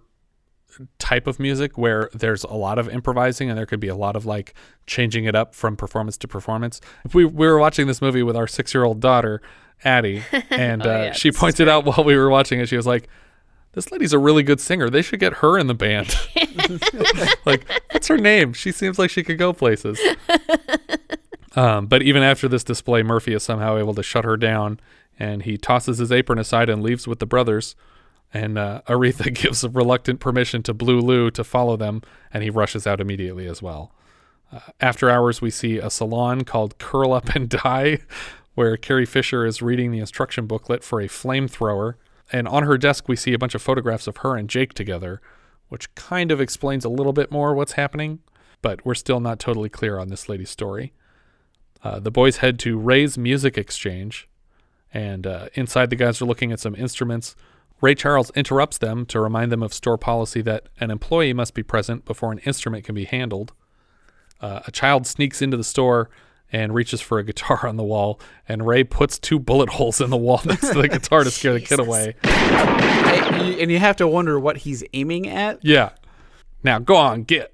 type of music where there's a lot of improvising and there could be a lot of like changing it up from performance to performance. We were watching this movie with our 6-year-old daughter, Addie, and she pointed out while we were watching it, she was like, this lady's a really good singer. They should get her in the band. Like, what's her name? She seems like she could go places. But even after this display, Murphy is somehow able to shut her down, and he tosses his apron aside and leaves with the brothers. And Aretha gives a reluctant permission to Blue Lou to follow them, and he rushes out immediately as well. After hours, we see a salon called Curl Up and Die, where Carrie Fisher is reading the instruction booklet for a flamethrower. And on her desk, we see a bunch of photographs of her and Jake together, which kind of explains a little bit more what's happening, but we're still not totally clear on this lady's story. The boys head to Ray's Music Exchange, and inside the guys are looking at some instruments. Ray Charles interrupts them to remind them of store policy that an employee must be present before an instrument can be handled. A child sneaks into the store and reaches for a guitar on the wall, and Ray puts 2 bullet holes in the wall next to the guitar to scare the kid away. And you have to wonder what he's aiming at. Yeah. Now, go on, get.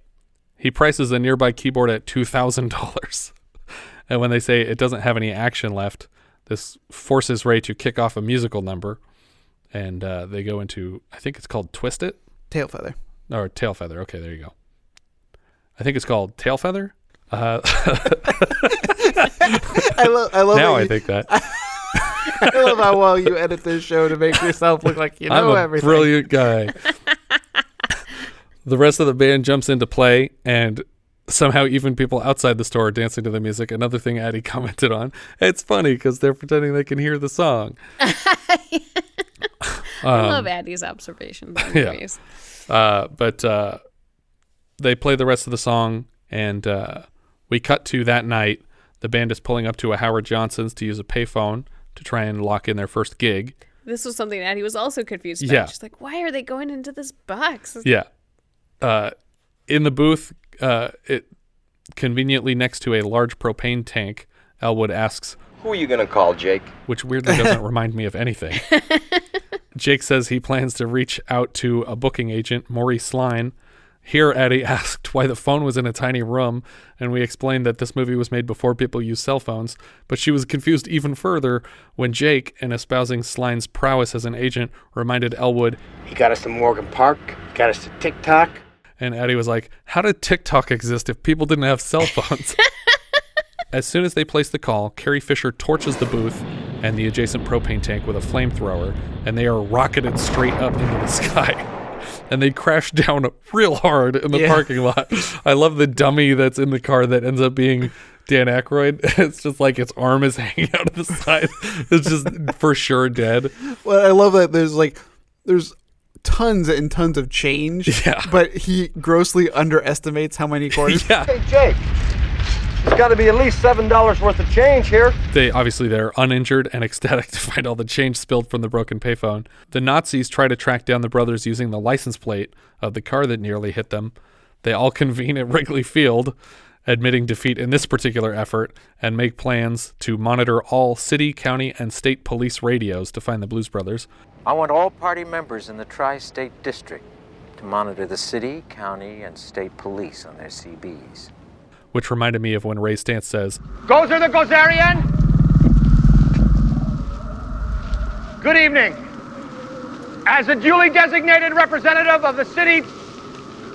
He prices a nearby keyboard at $2,000. And when they say it doesn't have any action left, this forces Ray to kick off a musical number. And they go into, I think it's called Twist It? Tail Feather. Or Tail Feather. Okay, there you go. I think it's called Tail Feather. I love now I think that. I love how well you edit this show to make yourself look like you know I'm a everything. Brilliant guy. The rest of the band jumps into play, and somehow even people outside the store are dancing to the music. Another thing Addie commented on. It's funny because they're pretending they can hear the song. I love Addie's observations on movies. But they play the rest of the song, and we cut to that night. The band is pulling up to a Howard Johnson's to use a payphone to try and lock in their first gig. This was something Addie was also confused about. Yeah. She's like, why are they going into this box? Yeah. In the booth, it conveniently next to a large propane tank, Elwood asks, "Who are you going to call, Jake?" Which weirdly doesn't remind me of anything. Jake says he plans to reach out to a booking agent, Maurice Line. Here, Addie asked why the phone was in a tiny room, and we explained that this movie was made before people used cell phones, but she was confused even further when Jake, in espousing Sline's prowess as an agent, reminded Elwood, He got us to Morgan Park, got us to TikTok. And Addie was like, how did TikTok exist if people didn't have cell phones? As soon as they place the call, Carrie Fisher torches the booth and the adjacent propane tank with a flamethrower, and they are rocketed straight up into the sky. And they crash down real hard in the parking lot. I love the dummy that's in the car that ends up being Dan Aykroyd. It's just like its arm is hanging out of the side. It's just for sure dead. Well, I love that there's tons and tons of change, but he grossly underestimates how many quarters. Hey, Jake, there's got to be at least $7 worth of change here. They're uninjured and ecstatic to find all the change spilled from the broken payphone. The Nazis try to track down the brothers using the license plate of the car that nearly hit them. They all convene at Wrigley Field, admitting defeat in this particular effort, and make plans to monitor all city, county, and state police radios to find the Blues Brothers. I want all party members in the tri-state district to monitor the city, county, and state police on their CBs. Which reminded me of when Ray Stantz says, Gozer the Gozerian! Good evening. As a duly designated representative of the city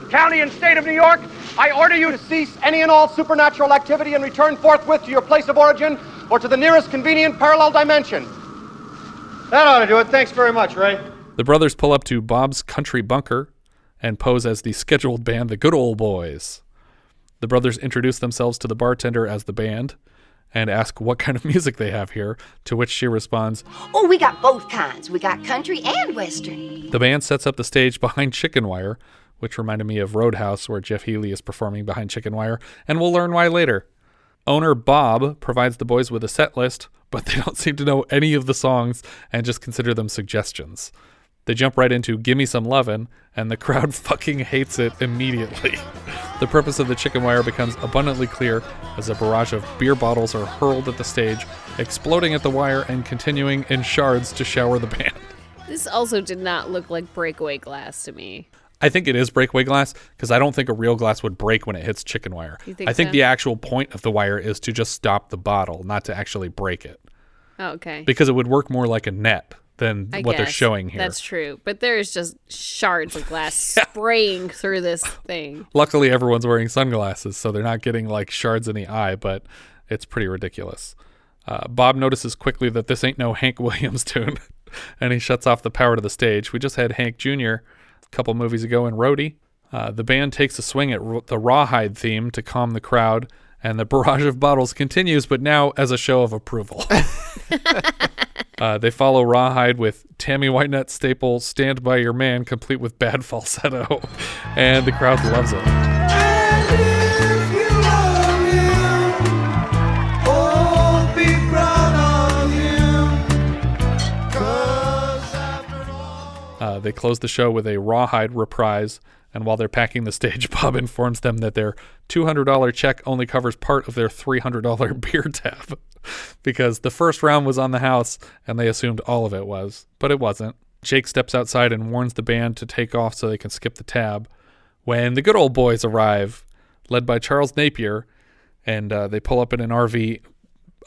County, and State of New York, I order you to cease any and all supernatural activity and return forthwith to your place of origin or to the nearest convenient parallel dimension. That ought to do it. Thanks very much, Ray. The brothers pull up to Bob's country bunker and pose as the scheduled band, the Good Old Boys. The brothers introduce themselves to the bartender as the band and ask what kind of music they have here, to which she responds, Oh, we got both kinds. We got country and western. The band sets up the stage behind chicken wire, which reminded me of Roadhouse, where Jeff Healey is performing behind chicken wire, and we'll learn why later. Owner Bob provides the boys with a set list, but they don't seem to know any of the songs and just consider them suggestions. They jump right into Gimme Some Lovin', and the crowd fucking hates it immediately. The purpose of the chicken wire becomes abundantly clear as a barrage of beer bottles are hurled at the stage, exploding at the wire and continuing in shards to shower the band. This also did not look like breakaway glass to me. I think it is breakaway glass because I don't think a real glass would break when it hits chicken wire. You think I think so? the actual point of the wire is to just stop the bottle, not to actually break it. Oh, okay. Because it would work more like a net than I what they're guess. showing here. That's true. But there's just shards of glass spraying through this thing. Luckily, everyone's wearing sunglasses, so they're not getting like shards in the eye, but it's pretty ridiculous. Bob notices quickly that this ain't no Hank Williams tune, and he shuts off the power to the stage. We just had Hank Jr. a couple movies ago in Roadie. The band takes a swing at the Rawhide theme to calm the crowd, and the barrage of bottles continues, but now as a show of approval. They follow Rawhide with Tammy Wynette staple Stand By Your Man, complete with bad falsetto, and the crowd loves it. They close the show with a Rawhide reprise, and while they're packing the stage, Bob informs them that their $200 check only covers part of their $300 beer tab, because the first round was on the house, and they assumed all of it was, but it wasn't. Jake steps outside and warns the band to take off so they can skip the tab, when the Good Old Boys arrive, led by Charles Napier, and they pull up in an RV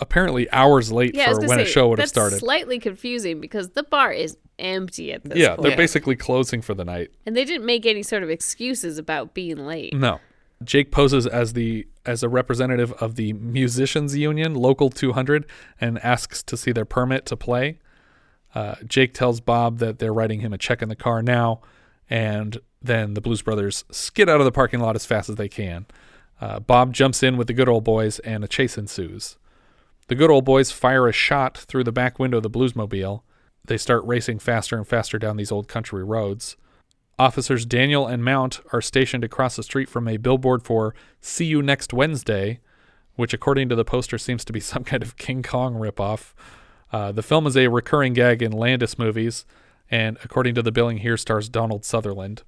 apparently hours late for when a show would have started. That's slightly confusing because the bar is empty at this point. They're basically closing for the night. And they didn't make any sort of excuses about being late. No. Jake poses as a representative of the Musicians Union, Local 200, and asks to see their permit to play. Jake tells Bob that they're writing him a check in the car now, and then the Blues Brothers skid out of the parking lot as fast as they can. Bob jumps in with the Good Old Boys, and a chase ensues. The Good Old Boys fire a shot through the back window of the Bluesmobile. They start racing faster and faster down these old country roads. Officers Daniel and Mount are stationed across the street from a billboard for See You Next Wednesday, which according to the poster seems to be some kind of King Kong ripoff. The film is a recurring gag in Landis movies, and according to the billing here stars Donald Sutherland,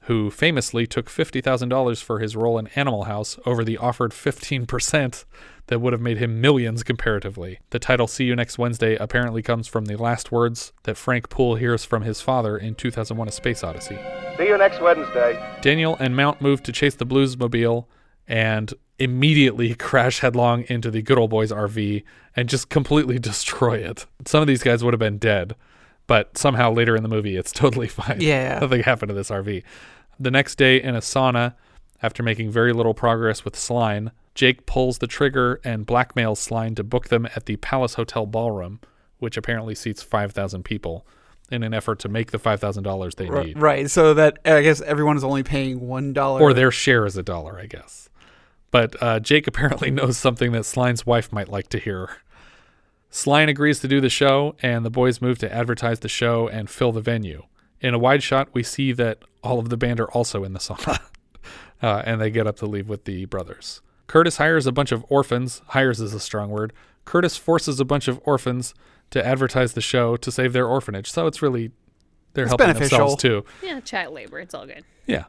who famously took $50,000 for his role in Animal House over the offered 15% that would have made him millions comparatively. The title See You Next Wednesday apparently comes from the last words that Frank Poole hears from his father in 2001: A Space Odyssey. See you next Wednesday. Daniel and Mount move to chase the Bluesmobile and immediately crash headlong into the Good Old Boys RV and just completely destroy it. Some of these guys would have been dead, but somehow later in the movie it's totally fine. Yeah. Nothing happened to this RV. The next day in a sauna, after making very little progress with Sline, Jake pulls the trigger and blackmails Sline to book them at the Palace Hotel Ballroom, which apparently seats 5,000 people, in an effort to make the $5,000 they need. Right, so that I guess everyone is only paying $1. Or their share is $1, I guess. But Jake apparently knows something that Sline's wife might like to hear. Sline agrees to do the show, and the boys move to advertise the show and fill the venue. In a wide shot, we see that all of the band are also in the sauna, and they get up to leave with the brothers. Curtis hires a bunch of orphans. Hires is a strong word. Curtis forces a bunch of orphans to advertise the show to save their orphanage. So it's really, they're helping themselves too. Yeah, child labor. It's all good. Yeah.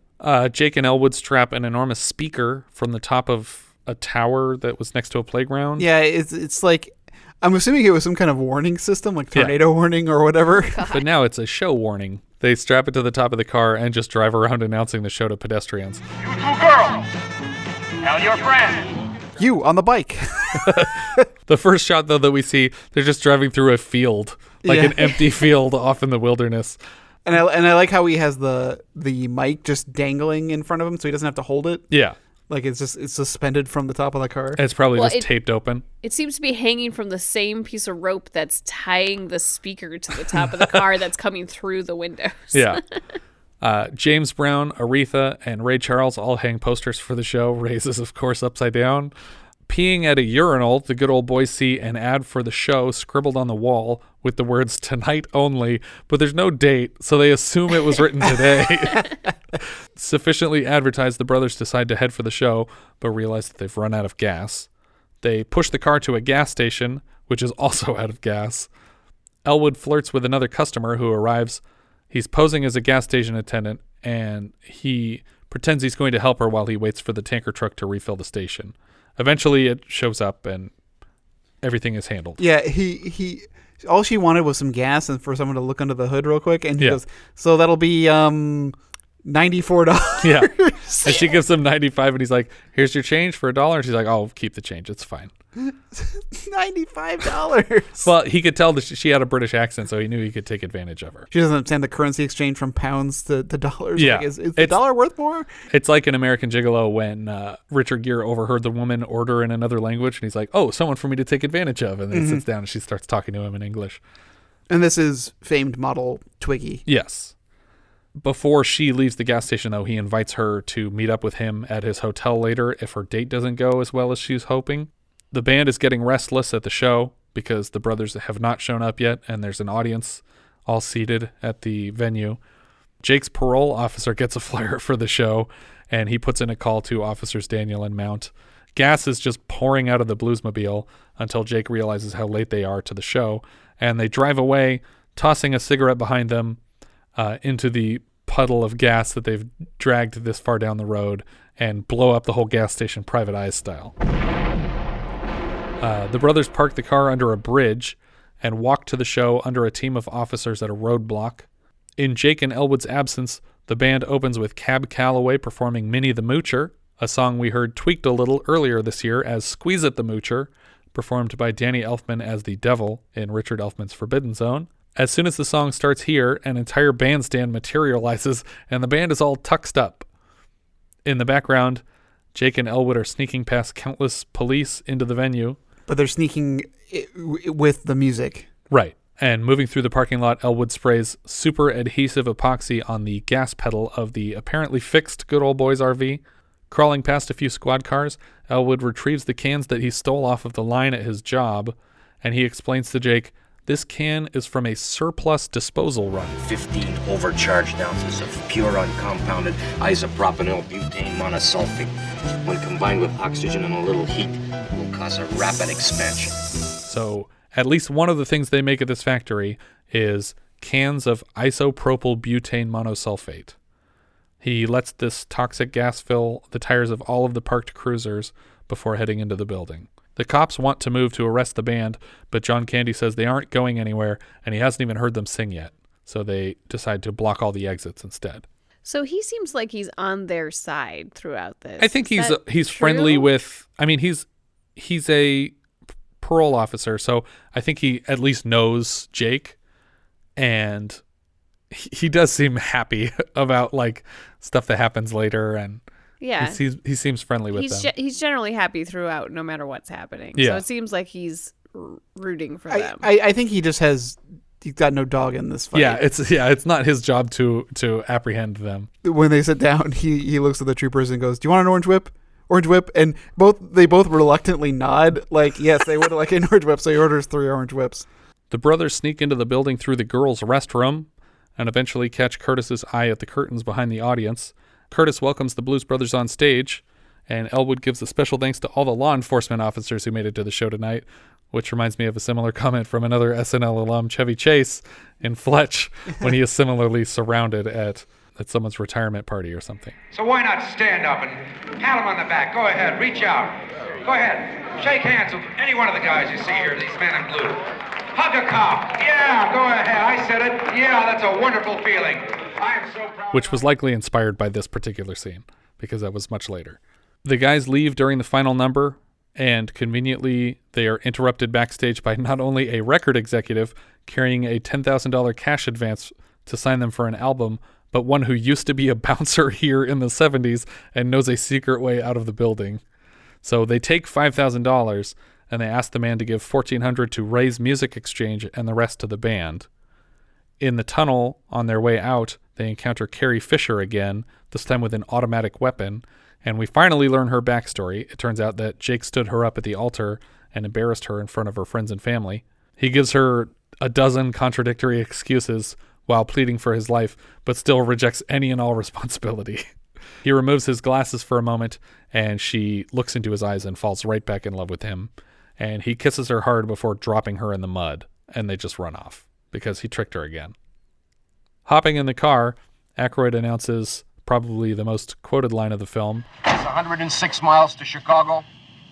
Jake and Elwood strap an enormous speaker from the top of a tower that was next to a playground. Yeah, it's like, I'm assuming it was some kind of warning system, like tornado warning or whatever. God. But now it's a show warning. They strap it to the top of the car and just drive around announcing the show to pedestrians. You two girls, tell your friends. You on the bike. The first shot, though, that we see, they're just driving through a field, like an empty field off in the wilderness. And I like how he has the mic just dangling in front of him, so he doesn't have to hold it. Yeah. Like it's suspended from the top of the car. It's probably just taped open. It seems to be hanging from the same piece of rope that's tying the speaker to the top of the car that's coming through the windows. Yeah. James Brown, Aretha, and Ray Charles all hang posters for the show. Ray's is, of course, upside down. Peeing at a urinal, the good old boys see an ad for the show scribbled on the wall with the words "tonight only," but there's no date, so they assume it was written today. Sufficiently advertised, the brothers decide to head for the show, but realize that they've run out of gas. They push the car to a gas station, which is also out of gas. Elwood flirts with another customer who arrives. He's posing as a gas station attendant, and he pretends he's going to help her while he waits for the tanker truck to refill the station. Eventually, it shows up, and everything is handled. Yeah, he all she wanted was some gas and for someone to look under the hood real quick, and he goes, "So that'll be $94." Yeah, and she gives him $95, and he's like, "Here's your change for $1." And she's like, "Oh, keep the change. It's fine." $95. Well, he could tell that she had a British accent, so he knew he could take advantage of her. She doesn't understand the currency exchange from pounds to dollars. Yeah. Like, is the dollar worth more? It's like in American Gigolo when Richard Gere overheard the woman order in another language, and he's like, "Oh, someone for me to take advantage of." And then he sits down and she starts talking to him in English. And this is famed model Twiggy. Yes. Before she leaves the gas station, though, he invites her to meet up with him at his hotel later if her date doesn't go as well as she's hoping. The band is getting restless at the show because the brothers have not shown up yet, and there's an audience all seated at the venue. Jake's parole officer gets a flyer for the show, and he puts in a call to officers Daniel and Mount. Gas is just pouring out of the Bluesmobile until Jake realizes how late they are to the show, and they drive away, tossing a cigarette behind them into the puddle of gas that they've dragged this far down the road and blow up the whole gas station Private Eyes style. The brothers park the car under a bridge and walk to the show under a team of officers at a roadblock. In Jake and Elwood's absence, the band opens with Cab Calloway performing Minnie the Moocher, a song we heard tweaked a little earlier this year as Squeeze It the Moocher, performed by Danny Elfman as the devil in Richard Elfman's Forbidden Zone. As soon as the song starts here, an entire bandstand materializes, and the band is all tuxed up. In the background, Jake and Elwood are sneaking past countless police into the venue. But they're sneaking with the music. Right. And moving through the parking lot, Elwood sprays super adhesive epoxy on the gas pedal of the apparently fixed Good Old Boys RV. Crawling past a few squad cars, Elwood retrieves the cans that he stole off of the line at his job, and he explains to Jake, this can is from a surplus disposal run. 15 overcharged ounces of pure uncompounded isopropanol butane monosulfate. When combined with oxygen and a little heat, will cause a rapid expansion. So at least one of the things they make at this factory is cans of isopropyl butane monosulfate. He lets this toxic gas fill the tires of all of the parked cruisers before heading into the building. The cops want to move to arrest the band, but John Candy says they aren't going anywhere, and he hasn't even heard them sing yet. So they decide to block all the exits instead. So he seems like he's on their side throughout this. I think he's friendly with. I mean, he's a parole officer, so I think he at least knows Jake, and he does seem happy about like stuff that happens later, and yeah, he seems friendly with them. He's generally happy throughout, no matter what's happening. Yeah. So it seems like he's rooting for them. I think he's got no dog in this fight. Yeah, it's not his job to apprehend them. When they sit down, he looks at the troopers and goes, "Do you want an orange whip?" Orange whip, and they both reluctantly nod, like yes, they would like an orange whip. So he orders 3 orange whips. The brothers sneak into the building through the girls' restroom, and eventually catch Curtis's eye at the curtains behind the audience. Curtis welcomes the Blues Brothers on stage, and Elwood gives a special thanks to all the law enforcement officers who made it to the show tonight, which reminds me of a similar comment from another SNL alum, Chevy Chase, in Fletch, when he is similarly surrounded at someone's retirement party or something. So why not stand up and pat him on the back? Go ahead, reach out. Go ahead, shake hands with any one of the guys you see here, these men in blue. Hug a cop. Yeah, go ahead. I said it. Yeah, that's a wonderful feeling. I am so proud. Which was likely inspired by this particular scene, because that was much later. The guys leave during the final number, and conveniently, they are interrupted backstage by not only a record executive carrying a $10,000 cash advance to sign them for an album, but one who used to be a bouncer here in the 70s and knows a secret way out of the building. So they take $5,000 and they ask the man to give $1,400 to Ray's Music Exchange and the rest to the band. In the tunnel, on their way out, they encounter Carrie Fisher again, this time with an automatic weapon, and we finally learn her backstory. It turns out that Jake stood her up at the altar and embarrassed her in front of her friends and family. He gives her a dozen contradictory excuses while pleading for his life, but still rejects any and all responsibility. He removes his glasses for a moment, and she looks into his eyes and falls right back in love with him. And he kisses her hard before dropping her in the mud, and they just run off because he tricked her again. Hopping in the car, Aykroyd announces probably the most quoted line of the film. It's 106 miles to Chicago.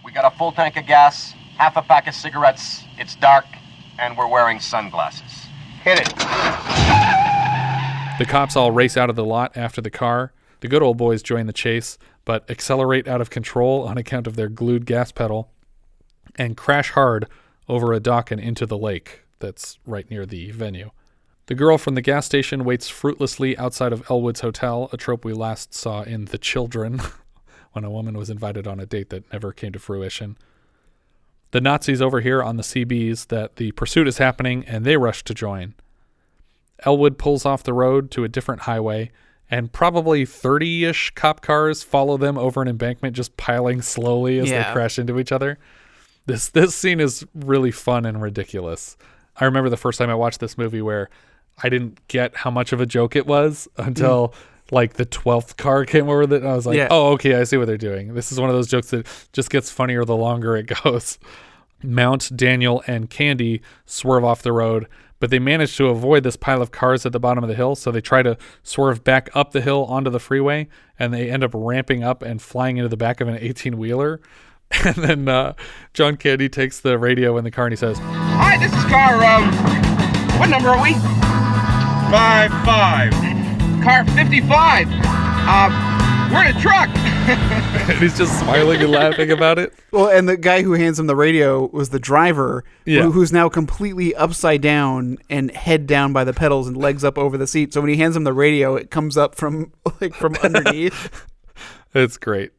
We got a full tank of gas, half a pack of cigarettes. It's dark, and we're wearing sunglasses. Hit it. The cops all race out of the lot after the car. The good old boys join the chase, but accelerate out of control on account of their glued gas pedal and crash hard over a dock and into the lake that's right near the venue. The girl from the gas station waits fruitlessly outside of Elwood's hotel, a trope we last saw in The Children, when a woman was invited on a date that never came to fruition. The Nazis overhear on the CBs that the pursuit is happening, and they rush to join. Elwood pulls off the road to a different highway, and probably 30-ish cop cars follow them over an embankment, just piling slowly as they crash into each other. This scene is really fun and ridiculous. I remember the first time I watched this movie where I didn't get how much of a joke it was until like the 12th car came over that I was like, oh, okay, I see what they're doing. This is one of those jokes that just gets funnier the longer it goes. Mount, Daniel, and Candy swerve off the road, but they manage to avoid this pile of cars at the bottom of the hill, so they try to swerve back up the hill onto the freeway, and they end up ramping up and flying into the back of an 18-wheeler. And then John Candy takes the radio in the car and he says, Hi, this is car, what number are we? 55. Car 55. We're in a truck. And he's just smiling and laughing about it. Well, and the guy who hands him the radio was the driver, who's now completely upside down and head down by the pedals and legs up over the seat. So when he hands him the radio, it comes up from underneath. It's great.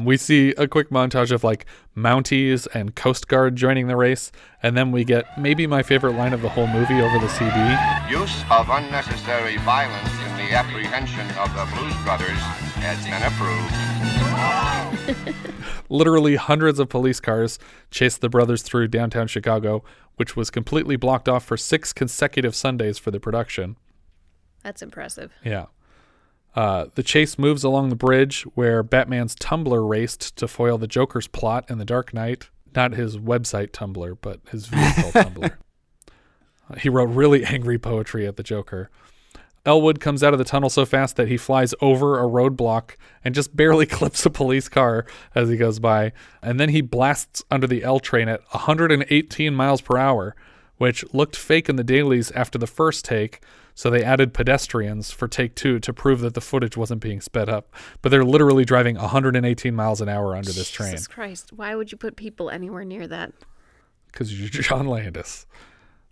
We see a quick montage of like Mounties and Coast Guard joining the race, and then we get maybe my favorite line of the whole movie over the CB. Use of unnecessary violence in the apprehension of the Blues Brothers has been approved. Literally hundreds of police cars chased the brothers through downtown Chicago, which was completely blocked off for 6 consecutive Sundays for the production. That's impressive. Yeah. The chase moves along the bridge where Batman's Tumblr raced to foil the Joker's plot in The Dark Knight. Not his website Tumblr, but his vehicle Tumblr. He wrote really angry poetry at the Joker. Elwood comes out of the tunnel so fast that he flies over a roadblock and just barely clips a police car as he goes by. And then he blasts under the L train at 118 miles per hour, which looked fake in the dailies after the first take, so they added pedestrians for take 2 to prove that the footage wasn't being sped up. But they're literally driving 118 miles an hour under this train. Jesus Christ, why would you put people anywhere near that? Because you're John Landis.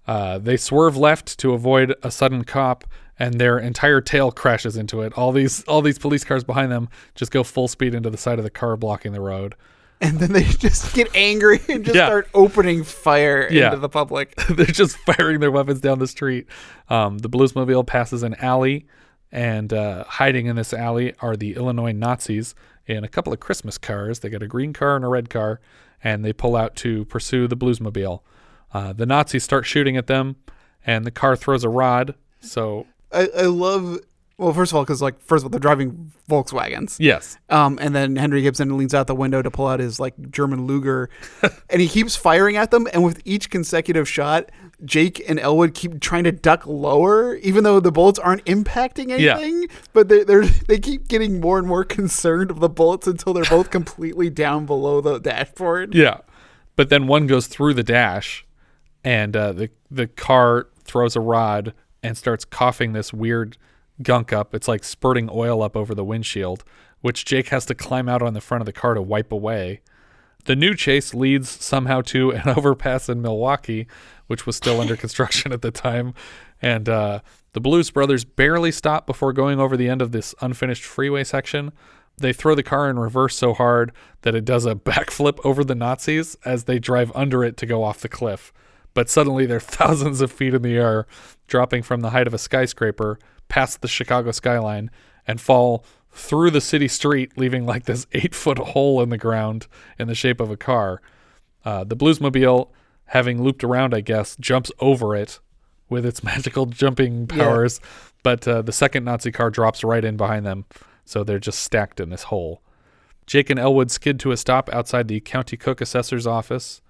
They swerve left to avoid a sudden cop, and their entire tail crashes into it. All these police cars behind them just go full speed into the side of the car blocking the road. And then they just get angry and just start opening fire into the public. They're just firing their weapons down the street. The Bluesmobile passes an alley, and hiding in this alley are the Illinois Nazis in a couple of Christmas cars. They got a green car and a red car, and they pull out to pursue the Bluesmobile. The Nazis start shooting at them, and the car throws a rod. So I love... Well, first of all, they're driving Volkswagens. Yes. And then Henry Gibson leans out the window to pull out his German Luger, and he keeps firing at them. And with each consecutive shot, Jake and Elwood keep trying to duck lower, even though the bullets aren't impacting anything. Yeah. But they keep getting more and more concerned of the bullets until they're both completely down below the dashboard. Yeah. But then one goes through the dash, and the car throws a rod and starts coughing this weird gunk up. It's like spurting oil up over the windshield, which Jake has to climb out on the front of the car to wipe away. The new chase leads somehow to an overpass in Milwaukee, which was still under construction at the time. And the The Blues Brothers barely stop before going over the end of this unfinished freeway section. They throw the car in reverse so hard that it does a backflip over the Nazis as they drive under it to go off the cliff. But suddenly they're thousands of feet in the air, dropping from the height of a skyscraper past the Chicago skyline and fall through the city street, leaving like this 8-foot hole in the ground in the shape of a car. The Bluesmobile, having looped around, I guess, jumps over it with its magical jumping powers. Yeah. But the second Nazi car drops right in behind them. So they're just stacked in this hole. Jake and Elwood skid to a stop outside the county cook assessor's office.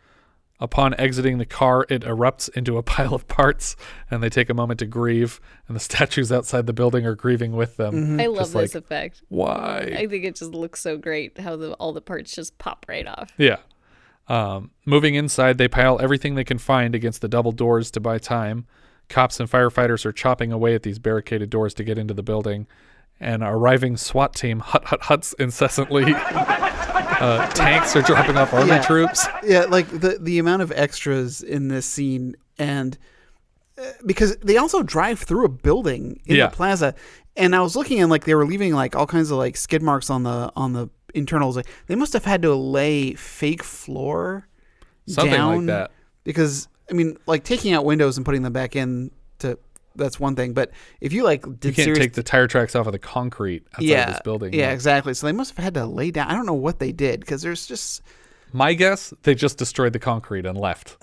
Upon exiting the car, it erupts into a pile of parts, and they take a moment to grieve, and the statues outside the building are grieving with them. Mm-hmm. I love this effect. Why? I think it just looks so great how all the parts just pop right off. Yeah. Moving inside, they pile everything they can find against the double doors to buy time. Cops and firefighters are chopping away at these barricaded doors to get into the building. An arriving SWAT team huts incessantly. Tanks are dropping off army troops. Yeah, like the amount of extras in this scene, and because they also drive through a building in the plaza, and I was looking and like they were leaving like all kinds of like skid marks on the internals. Like they must have had to lay fake floor something down, like that. Because I mean, like taking out windows and putting them back in that's one thing, but if you like you can't take the tire tracks off of the concrete outside of this building. Yeah, exactly. So they must have had to lay down. I don't know what they did because there's just. My guess, they just destroyed the concrete and left.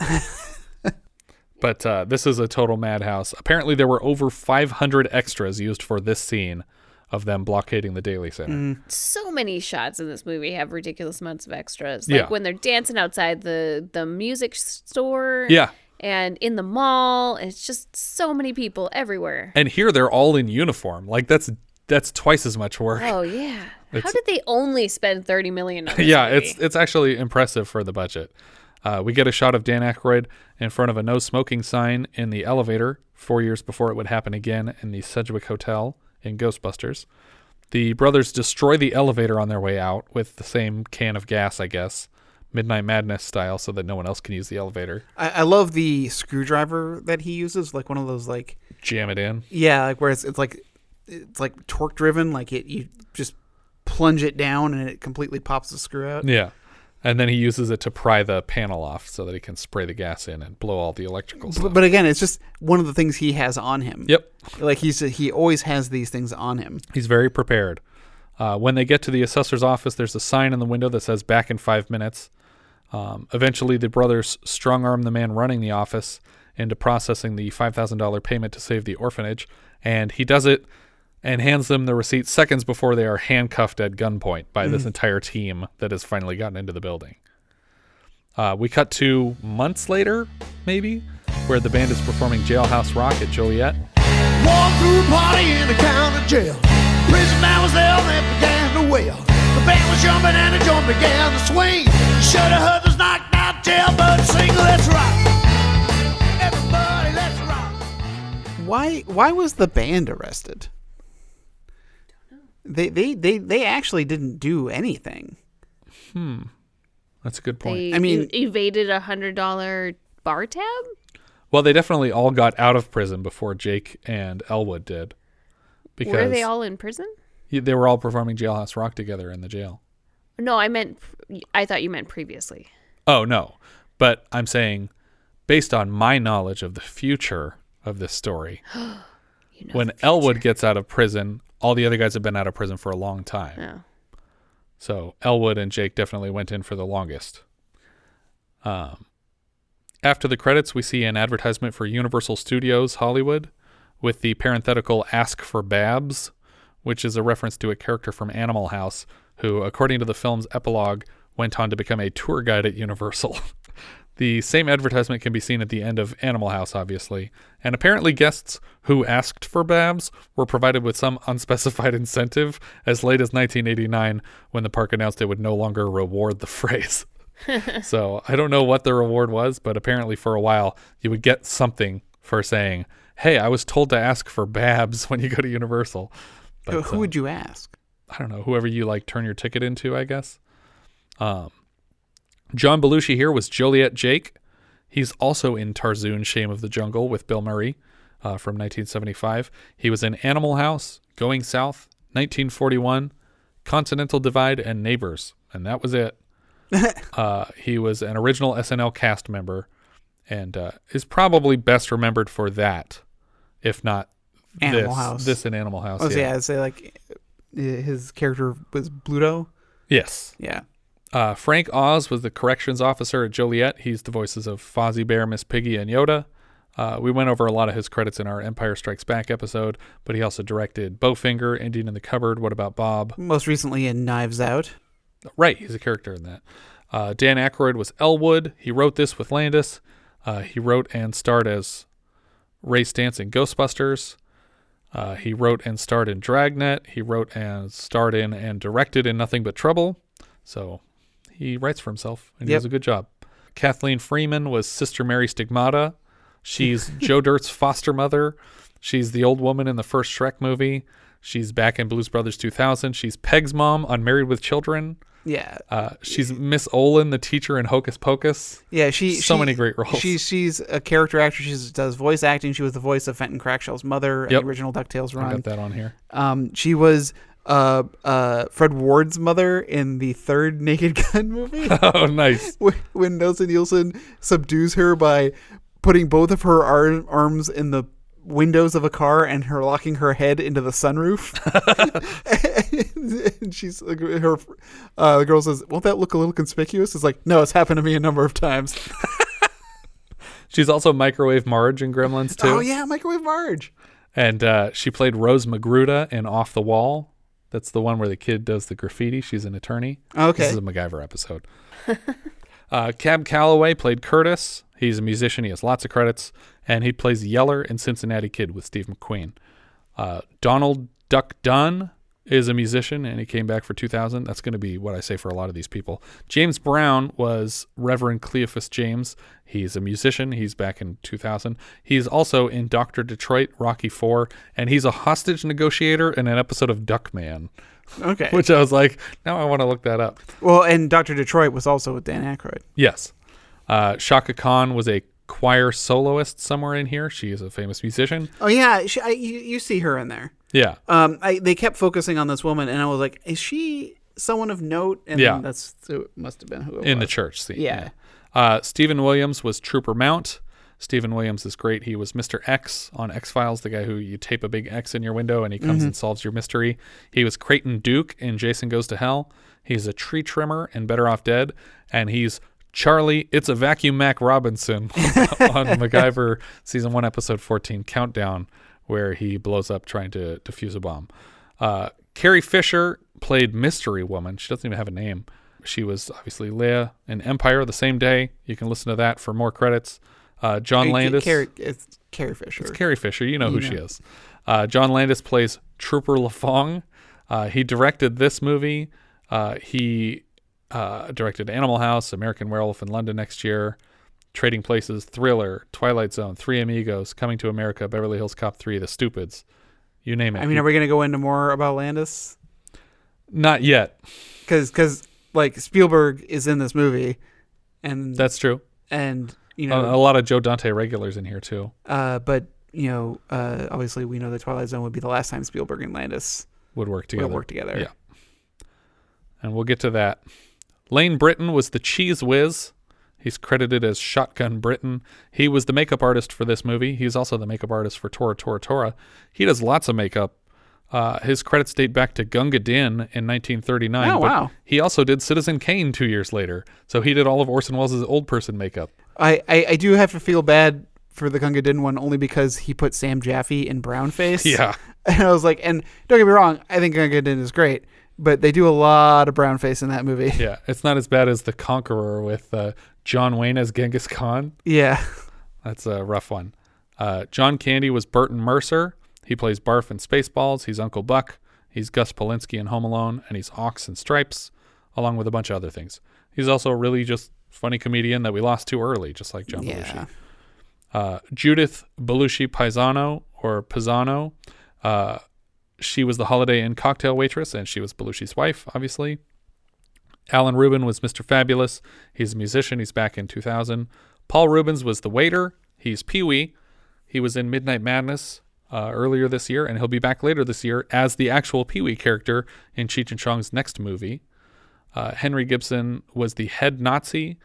But this is a total madhouse. Apparently, there were over 500 extras used for this scene of them blockading the Daily Center. So many shots in this movie have ridiculous amounts of extras. Like when they're dancing outside the music store. Yeah. And in the mall, it's just so many people everywhere. And here they're all in uniform. Like that's twice as much work. Oh yeah. How did they only spend $30 million on this movie? It's actually impressive for the budget. We get a shot of Dan Aykroyd in front of a no smoking sign in the elevator 4 years before it would happen again in the Sedgwick Hotel in Ghostbusters. The brothers destroy the elevator on their way out with the same can of gas, I guess. Midnight Madness style, so that no one else can use the elevator. I love the screwdriver that he uses, like one of those like jam it in. Yeah, like where it's like torque driven, like you just plunge it down and it completely pops the screw out. Yeah, and then he uses it to pry the panel off so that he can spray the gas in and blow all the electrical stuff. But again, it's just one of the things he has on him. Yep, like he always has these things on him. He's very prepared. When they get to the assessor's office, there's a sign in the window that says "Back in 5 minutes." Eventually, the brothers strong-arm the man running the office into processing the $5,000 payment to save the orphanage, and he does it and hands them the receipt seconds before they are handcuffed at gunpoint by this entire team that has finally gotten into the building. We cut to months later, maybe, where the band is performing Jailhouse Rock at Joliet. Walked through a party in the county jail. Prison man was there and it began to wail. The band was jumping and the joint began to swing. Should have heard this knocked out jailbird sing. Let's rock. Everybody, let's rock. Why was the band arrested? They actually didn't do anything. That's a good point. They evaded $100 bar tab? Well, they definitely all got out of prison before Jake and Elwood did. Because were they all in prison? They were all performing Jailhouse Rock together in the jail. No, I thought you meant previously. Oh, no. But I'm saying, based on my knowledge of the future of this story, when Elwood gets out of prison, all the other guys have been out of prison for a long time. Yeah. So Elwood and Jake definitely went in for the longest. After the credits, we see an advertisement for Universal Studios Hollywood with the parenthetical "Ask for Babs," which is a reference to a character from Animal House who, according to the film's epilogue, went on to become a tour guide at Universal. The same advertisement can be seen at the end of Animal House, obviously, and apparently guests who asked for Babs were provided with some unspecified incentive as late as 1989 when the park announced it would no longer reward the phrase. So I don't know what the reward was, but apparently for a while you would get something for saying, "Hey, I was told to ask for Babs when you go to Universal." But, who would you ask? I don't know. Whoever you like turn your ticket into, I guess. John Belushi here was Joliet Jake. He's also in Tarzoon Shame of the Jungle with Bill Murray. from 1975. He was in Animal House, Going South, 1941, Continental Divide, and Neighbors. And that was it. He was an original SNL cast member and is probably best remembered for that, if not Animal House. This in Animal House. Oh, yeah, I'd say like his character was Bluto. Yes. Yeah. Frank Oz was the corrections officer at Joliet. He's the voices of Fozzie Bear, Miss Piggy, and Yoda. We went over a lot of his credits in our Empire Strikes Back episode, but he also directed Bowfinger, Indian in the Cupboard, What About Bob? Most recently in Knives Out. Right, he's a character in that. Dan Aykroyd was Elwood. He wrote this with Landis. He wrote and starred as Ray Stantz in Ghostbusters. He wrote and starred in Dragnet. He wrote and starred in and directed in Nothing But Trouble. So he writes for himself, and he does a good job. Kathleen Freeman was Sister Mary Stigmata. She's Joe Dirt's foster mother. She's the old woman in the first Shrek movie. She's back in Blues Brothers 2000. She's Peg's mom on Married with Children. Yeah. She's Miss Olin, the teacher in Hocus Pocus. Yeah, many great roles. She's a character actress. She does voice acting. She was the voice of Fenton Crackshell's mother in the original DuckTales run. I got that on here. She was Fred Ward's mother in the third Naked Gun movie. Oh, nice. When Nelson Nielsen subdues her by putting both of her arms in the windows of a car and her locking her head into the sunroof. And she's like, the girl says, "Won't that look a little conspicuous?" It's like, no, it's happened to me a number of times. She's also Microwave Marge in Gremlins too. Oh yeah, Microwave Marge. And she played Rose Magruder in Off the Wall. That's the one where the kid does the graffiti. She's an attorney. Okay. This is a MacGyver episode. Cab Calloway played Curtis. He's a musician. He has lots of credits. And he plays Yeller in Cincinnati Kid with Steve McQueen. Donald Duck Dunn is a musician, and he came back for 2000. That's going to be what I say for a lot of these people. James Brown was Reverend Cleophus James. He's a musician. He's back in 2000. He's also in Dr. Detroit, Rocky IV, and he's a hostage negotiator in an episode of Duckman. Okay. Which I was like, now I want to look that up. Well, and Dr. Detroit was also with Dan Aykroyd. Yes. Shaka Khan was a choir soloist somewhere in here. She is a famous musician. Oh yeah, you see her in there. Yeah. They kept focusing on this woman, and I was like, is she someone of note? And it must have been who it was. In the church scene. Yeah. Stephen Williams was Trooper Mount. Stephen Williams is great. He was Mr. X on X-Files, the guy who you tape a big X in your window and he comes and solves your mystery. He was Creighton Duke in Jason Goes to Hell. He's a tree trimmer in Better Off Dead. And he's Charlie, It's a Vacuum Mac Robinson on MacGyver Season 1, Episode 14, Countdown, where he blows up trying to defuse a bomb. Carrie Fisher played Mystery Woman. She doesn't even have a name. She was obviously Leia in Empire the same day. You can listen to that for more credits. John Landis. It's Carrie Fisher. It's Carrie Fisher. You know who she is. John Landis plays Trooper LaFong. He directed this movie. He directed Animal House, American Werewolf in London Next Year, Trading Places, Thriller, Twilight Zone, Three Amigos, Coming to America, Beverly Hills Cop 3, The Stupids. You name it. I mean, are we going to go into more about Landis? Not yet. Because like Spielberg is in this movie, and that's true. And you know, a lot of Joe Dante regulars in here too. But you know, obviously we know that Twilight Zone would be the last time Spielberg and Landis would work together. Yeah. And we'll get to that. Lane Britton was the Cheese Whiz. He's credited as Shotgun Britton. He was the makeup artist for this movie. He's also the makeup artist for Tora Tora Tora. He does lots of makeup. His credits date back to Gunga Din in 1939. Oh, wow. He also did Citizen Kane 2 years later. So he did all of Orson Welles' old person makeup. I do have to feel bad for the Gunga Din one only because he put Sam Jaffe in brownface. Yeah. And I was like, and don't get me wrong, I think Gunga Din is great, but they do a lot of brownface in that movie. Yeah, it's not as bad as The Conqueror with John Wayne as Genghis Khan. Yeah. That's a rough one. John Candy was Burton Mercer. He plays Barf in Spaceballs. He's Uncle Buck. He's Gus Polinski in Home Alone. And he's Ox in Stripes, along with a bunch of other things. He's also a really just funny comedian that we lost too early, just like John Belushi. Judith Belushi-Pisano, or Pisano. She was the Holiday Inn cocktail waitress, and she was Belushi's wife, obviously. Alan Rubin was Mr. Fabulous. He's a musician. He's back in 2000. Paul Reubens was the waiter. He's Pee-wee. He was in Midnight Madness earlier this year, and he'll be back later this year as the actual Pee-wee character in Cheech and Chong's next movie. Henry Gibson was the head Nazi.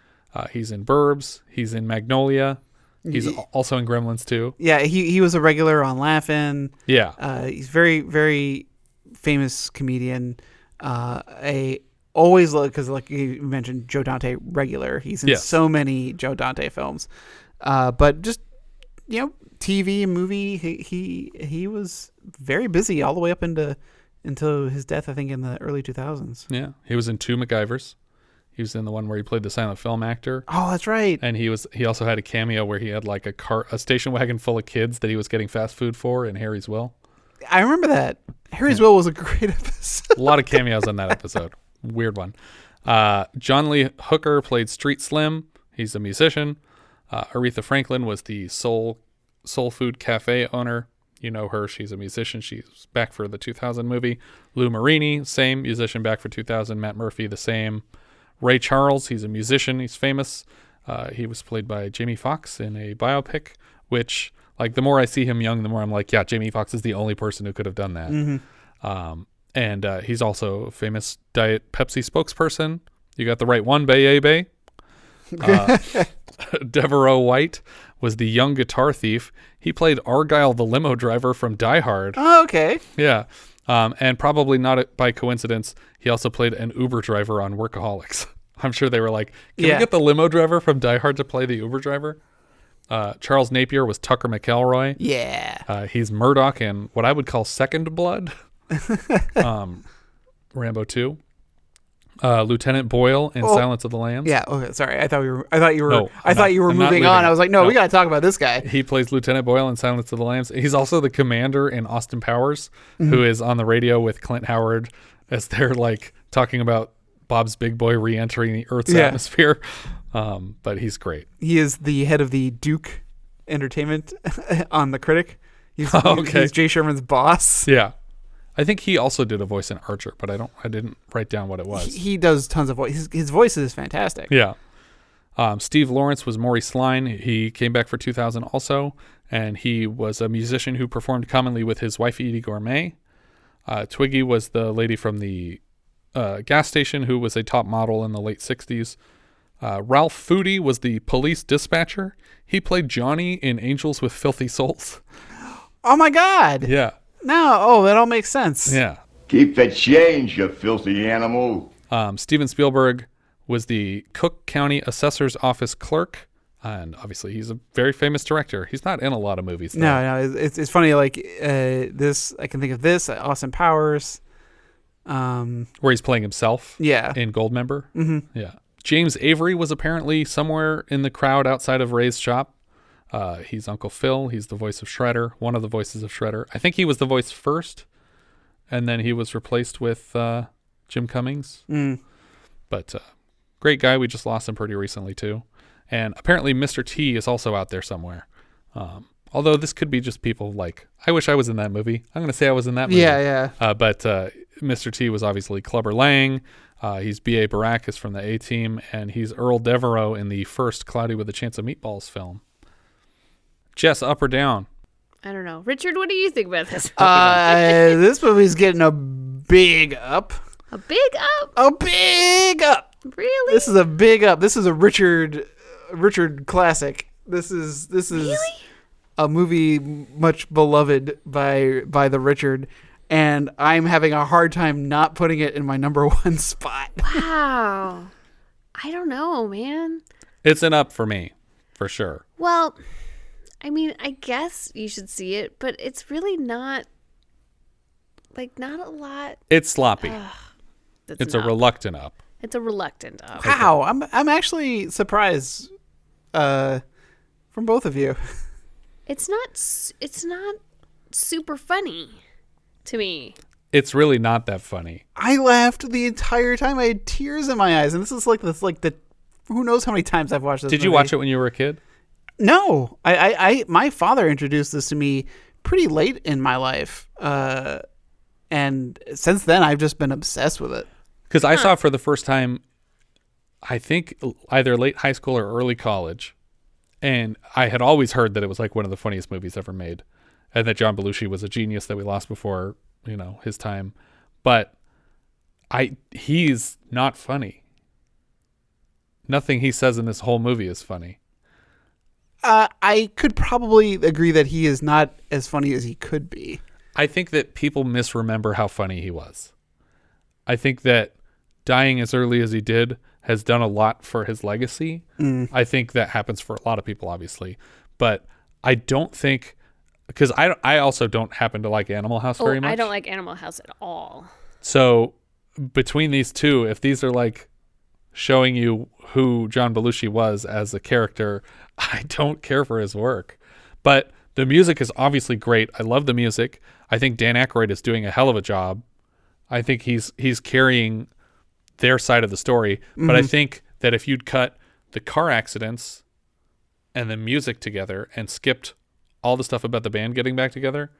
He's in Burbs. He's in Magnolia. He's also in Gremlins 2. Yeah, he was a regular on Laugh-In. Yeah. He's very, very famous comedian. I always look, because like you mentioned, Joe Dante regular. He's in so many Joe Dante films. But just, TV and movie, he was very busy all the way up until his death, I think, in the early 2000s. Yeah. He was in 2 MacGyvers. He was in the one where he played the silent film actor. Oh, that's right. And he also had a cameo where he had like a station wagon full of kids that he was getting fast food for in Harry's Will. I remember that. Harry's Will was a great episode. A lot of cameos on that episode. Weird one. John Lee Hooker played Street Slim. He's a musician. Aretha Franklin was the Soul Food Cafe owner. You know her. She's a musician. She's back for the 2000 movie. Lou Marini, same musician, back for 2000. Matt Murphy, the same. Ray Charles, he's a musician. He's famous. He was played by Jamie Foxx in a biopic, which, like, the more I see him young, the more I'm like, yeah, Jamie Foxx is the only person who could have done that. Mm-hmm. And he's also a famous Diet Pepsi spokesperson. You got the right one, Bay. Devereaux White was the young guitar thief. He played Argyle, the limo driver from Die Hard. Oh, okay. Yeah. And probably not by coincidence, he also played an Uber driver on Workaholics. I'm sure they were like, can we get the limo driver from Die Hard to play the Uber driver? Charles Napier was Tucker McElroy. Yeah. He's Murdoch in what I would call Second Blood. Rambo 2. Lieutenant Boyle in Silence of the Lambs. Yeah. Okay. Sorry. I thought you were moving on. I was like, no, we got to talk about this guy. He plays Lieutenant Boyle in Silence of the Lambs. He's also the commander in Austin Powers, who is on the radio with Clint Howard as they're like talking about Bob's Big Boy re-entering the Earth's atmosphere. But he's great. He is the head of the Duke Entertainment on The Critic. He's Jay Sherman's boss. Yeah. I think he also did a voice in Archer, but I didn't write down what it was. He does tons of voice. His voice is fantastic. Yeah. Steve Lawrence was Maurice Line. He came back for 2000 also, and he was a musician who performed commonly with his wife, Edie Gourmet. Twiggy was the lady from the gas station who was a top model in the late 60s. Ralph Foodie was the police dispatcher. He played Johnny in Angels with Filthy Souls. Oh, my God. Yeah. No, that all makes sense. Yeah. Keep the change, you filthy animal. Steven Spielberg was the Cook County Assessor's Office clerk, and obviously he's a very famous director. He's not in a lot of movies, though. No, it's funny. Like this, I can think of this Austin Powers, where he's playing himself. Yeah. In Goldmember. Mm-hmm. Yeah. James Avery was apparently somewhere in the crowd outside of Ray's shop. He's Uncle Phil. He's the voice of Shredder, one of the voices of Shredder. I think he was the voice first, and then he was replaced with Jim Cummings. But great guy. We just lost him pretty recently, too. And apparently Mr. T is also out there somewhere. Although this could be just people like, I wish I was in that movie. I'm going to say I was in that movie. Yeah. But Mr. T was obviously Clubber Lang. He's B.A. Baracus from the A-Team, and he's Earl Devereaux in the first Cloudy with a Chance of Meatballs film. Jess, up or down? I don't know. Richard, what do you think about this? This movie's getting a big up. A big up? A big up. Really? This is a big up. This is a Richard classic. This is really? A movie much beloved by the Richard, and I'm having a hard time not putting it in my number one spot. Wow. I don't know, man. It's an up for me, for sure. Well, I mean, I guess you should see it, but it's really not a lot. It's sloppy. It's a reluctant up. It's a reluctant up. Wow, I'm actually surprised from both of you. It's not super funny to me. It's really not that funny. I laughed the entire time. I had tears in my eyes, and this is like the who knows how many times I've watched this. Did you watch it when you were a kid? No, I my father introduced this to me pretty late in my life, and since then I've just been obsessed with it. Because I saw it for the first time, I think either late high school or early college, And I had always heard that it was like one of the funniest movies ever made, and that John Belushi was a genius that we lost before, his time. But he's not funny. Nothing he says in this whole movie is funny. I could probably agree that he is not as funny as he could be. I think that people misremember how funny he was. I think that dying as early as he did has done a lot for his legacy. I think that happens for a lot of people, obviously. But I don't think, because I also don't happen to like Animal House very much. I don't like Animal House at all. So between these two, if these are like showing you who John Belushi was as a character, I don't care for his work. But the music is obviously great. I love the music. I think Dan Aykroyd is doing a hell of a job. I think he's carrying their side of the story. But I think that if you'd cut the car accidents and the music together and skipped all the stuff about the band getting back together,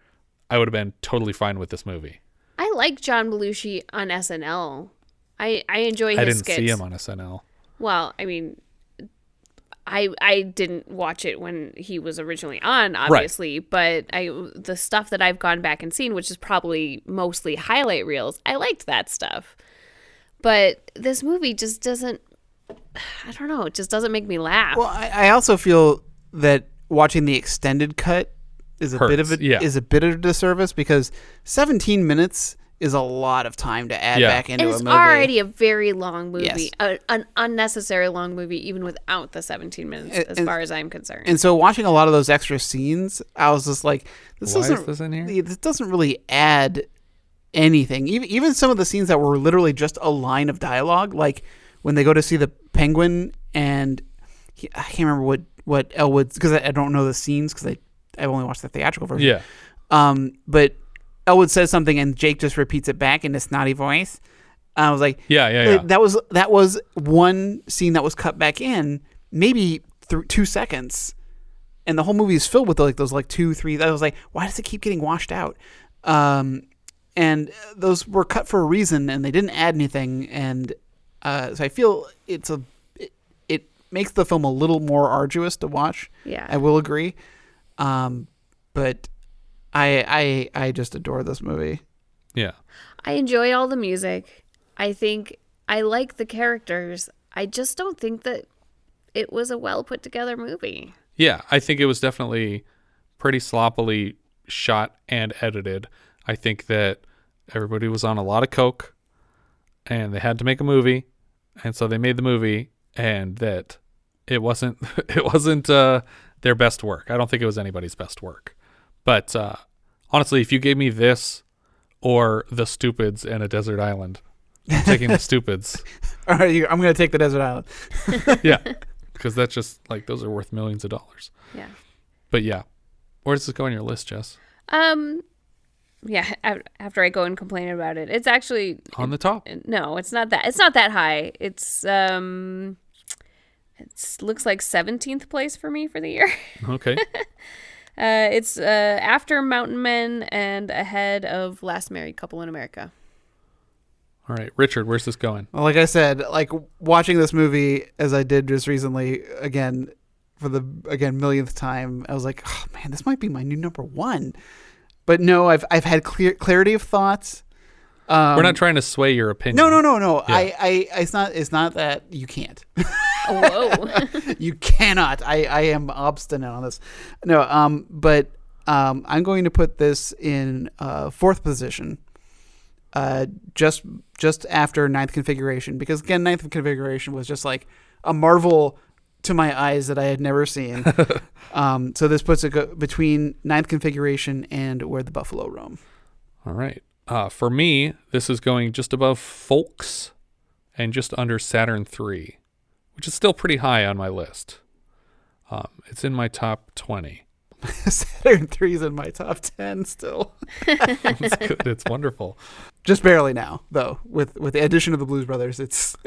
I would have been totally fine with this movie. I like John Belushi on SNL. I enjoy his skits. I didn't see him on SNL. Well, I mean, I didn't watch it when he was originally on, obviously, but the stuff that I've gone back and seen, which is probably mostly highlight reels, I liked that stuff. But this movie just doesn't, I don't know, it just doesn't make me laugh. Well, I also feel that watching the extended cut is a bit of a disservice, because 17 minutes is a lot of time to add back into a movie. It's already a very long movie, Yes. an unnecessary long movie, even without the 17 minutes, as far as I'm concerned. And so watching a lot of those extra scenes, I was just like, Why is this in here? This doesn't really add anything. Even some of the scenes that were literally just a line of dialogue, like when they go to see the penguin, and I can't remember what Elwood, because I don't know the scenes because I've only watched the theatrical version. Yeah. But Elwood says something and Jake just repeats it back in a snotty voice. I was like, yeah. That was one scene that was cut back in, maybe 2 seconds, and the whole movie is filled with those 2, 3. I was like, why does it keep getting washed out? And those were cut for a reason, and they didn't add anything. And so I feel it makes the film a little more arduous to watch. Yeah, I will agree. But I just adore this movie. Yeah. I enjoy all the music. I think I like the characters. I just don't think that it was a well put together movie. Yeah, I think it was definitely pretty sloppily shot and edited. I think that everybody was on a lot of coke and they had to make a movie, and so they made the movie, and that it wasn't their best work. I don't think it was anybody's best work. But honestly, if you gave me this or The Stupids and A Desert Island, I'm taking The Stupids. All right, I'm going to take The Desert Island. Yeah, because that's just like, those are worth millions of dollars. Yeah. But yeah, where does this go on your list, Jess? Yeah, after I go and complain about it, it's actually on the top. No, it's not that. It's not that high. It's looks like 17th place for me for the year. Okay. It's after Mountain Men and ahead of Last Married Couple in America. All right, Richard, where's this going? Well, like I said, like watching this movie as I did just recently, again, for the millionth time, I was like, oh man, this might be my new number one. But no, I've had clarity of thoughts. We're not trying to sway your opinion. No. Yeah. It's not that you can't. Whoa. You cannot. I am obstinate on this. No, but I'm going to put this in fourth position, just after Ninth Configuration, because again, Ninth Configuration was just like a marvel to my eyes that I had never seen. So this puts it between Ninth Configuration and Where the Buffalo Roam. All right. For me, this is going just above Folks and just under Saturn III, which is still pretty high on my list. It's in my top 20. Saturn III is in my top 10 still. It's good. It's wonderful. Just barely now, though. With the addition of the Blues Brothers, it's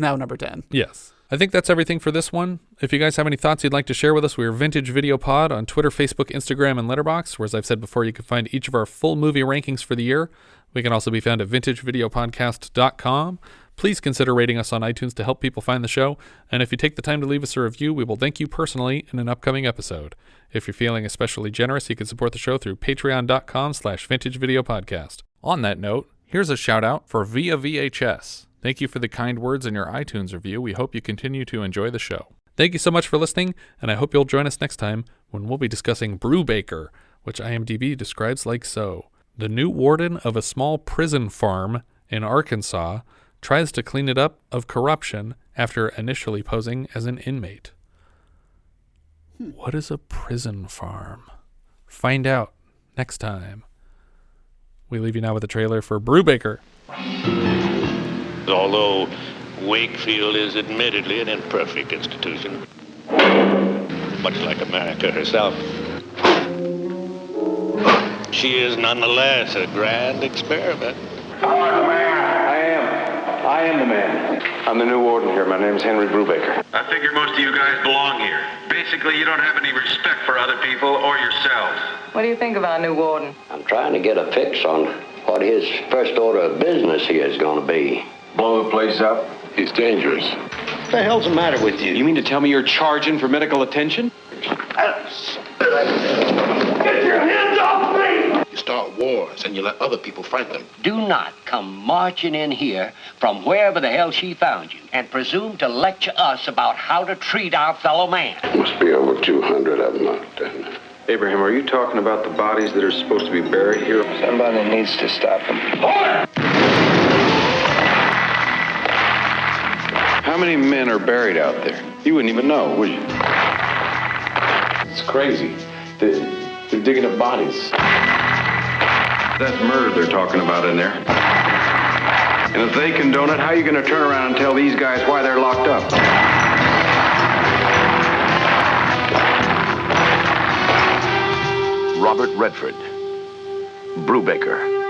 now number 10. Yes. I think that's everything for this one. If you guys have any thoughts you'd like to share with us, we are Vintage Video Pod on Twitter, Facebook, Instagram, and Letterboxd, where, as I've said before, you can find each of our full movie rankings for the year. We can also be found at vintagevideopodcast.com. Please consider rating us on iTunes to help people find the show, and if you take the time to leave us a review, we will thank you personally in an upcoming episode. If you're feeling especially generous, you can support the show through patreon.com/vintagevideopodcast. On that note, here's a shout out for Via VHS. Thank you for the kind words in your iTunes review. We hope you continue to enjoy the show. Thank you so much for listening, and I hope you'll join us next time when we'll be discussing Brubaker, which IMDb describes like so. The new warden of a small prison farm in Arkansas tries to clean it up of corruption after initially posing as an inmate. What is a prison farm? Find out next time. We leave you now with a trailer for Brubaker. Although Wakefield is admittedly an imperfect institution, much like America herself, she is nonetheless a grand experiment. I am the man. I'm the new warden here. My name's Henry Brubaker. I figure most of you guys belong here. Basically, you don't have any respect for other people or yourselves. What do you think of our new warden? I'm trying to get a fix on what his first order of business here is going to be. Blow the place up? He's dangerous. What the hell's the matter with you? You mean to tell me you're charging for medical attention? Get your hands off me! You start wars and you let other people fight them. Do not come marching in here from wherever the hell she found you and presume to lecture us about how to treat our fellow man. Must be over 200 of them out there. Abraham, are you talking about the bodies that are supposed to be buried here? Somebody needs to stop them. How many men are buried out there? You wouldn't even know, would you? It's crazy. They're digging up bodies. That's murder they're talking about in there. And if they condone it, how are you going to turn around and tell these guys why they're locked up? Robert Redford, Brubaker.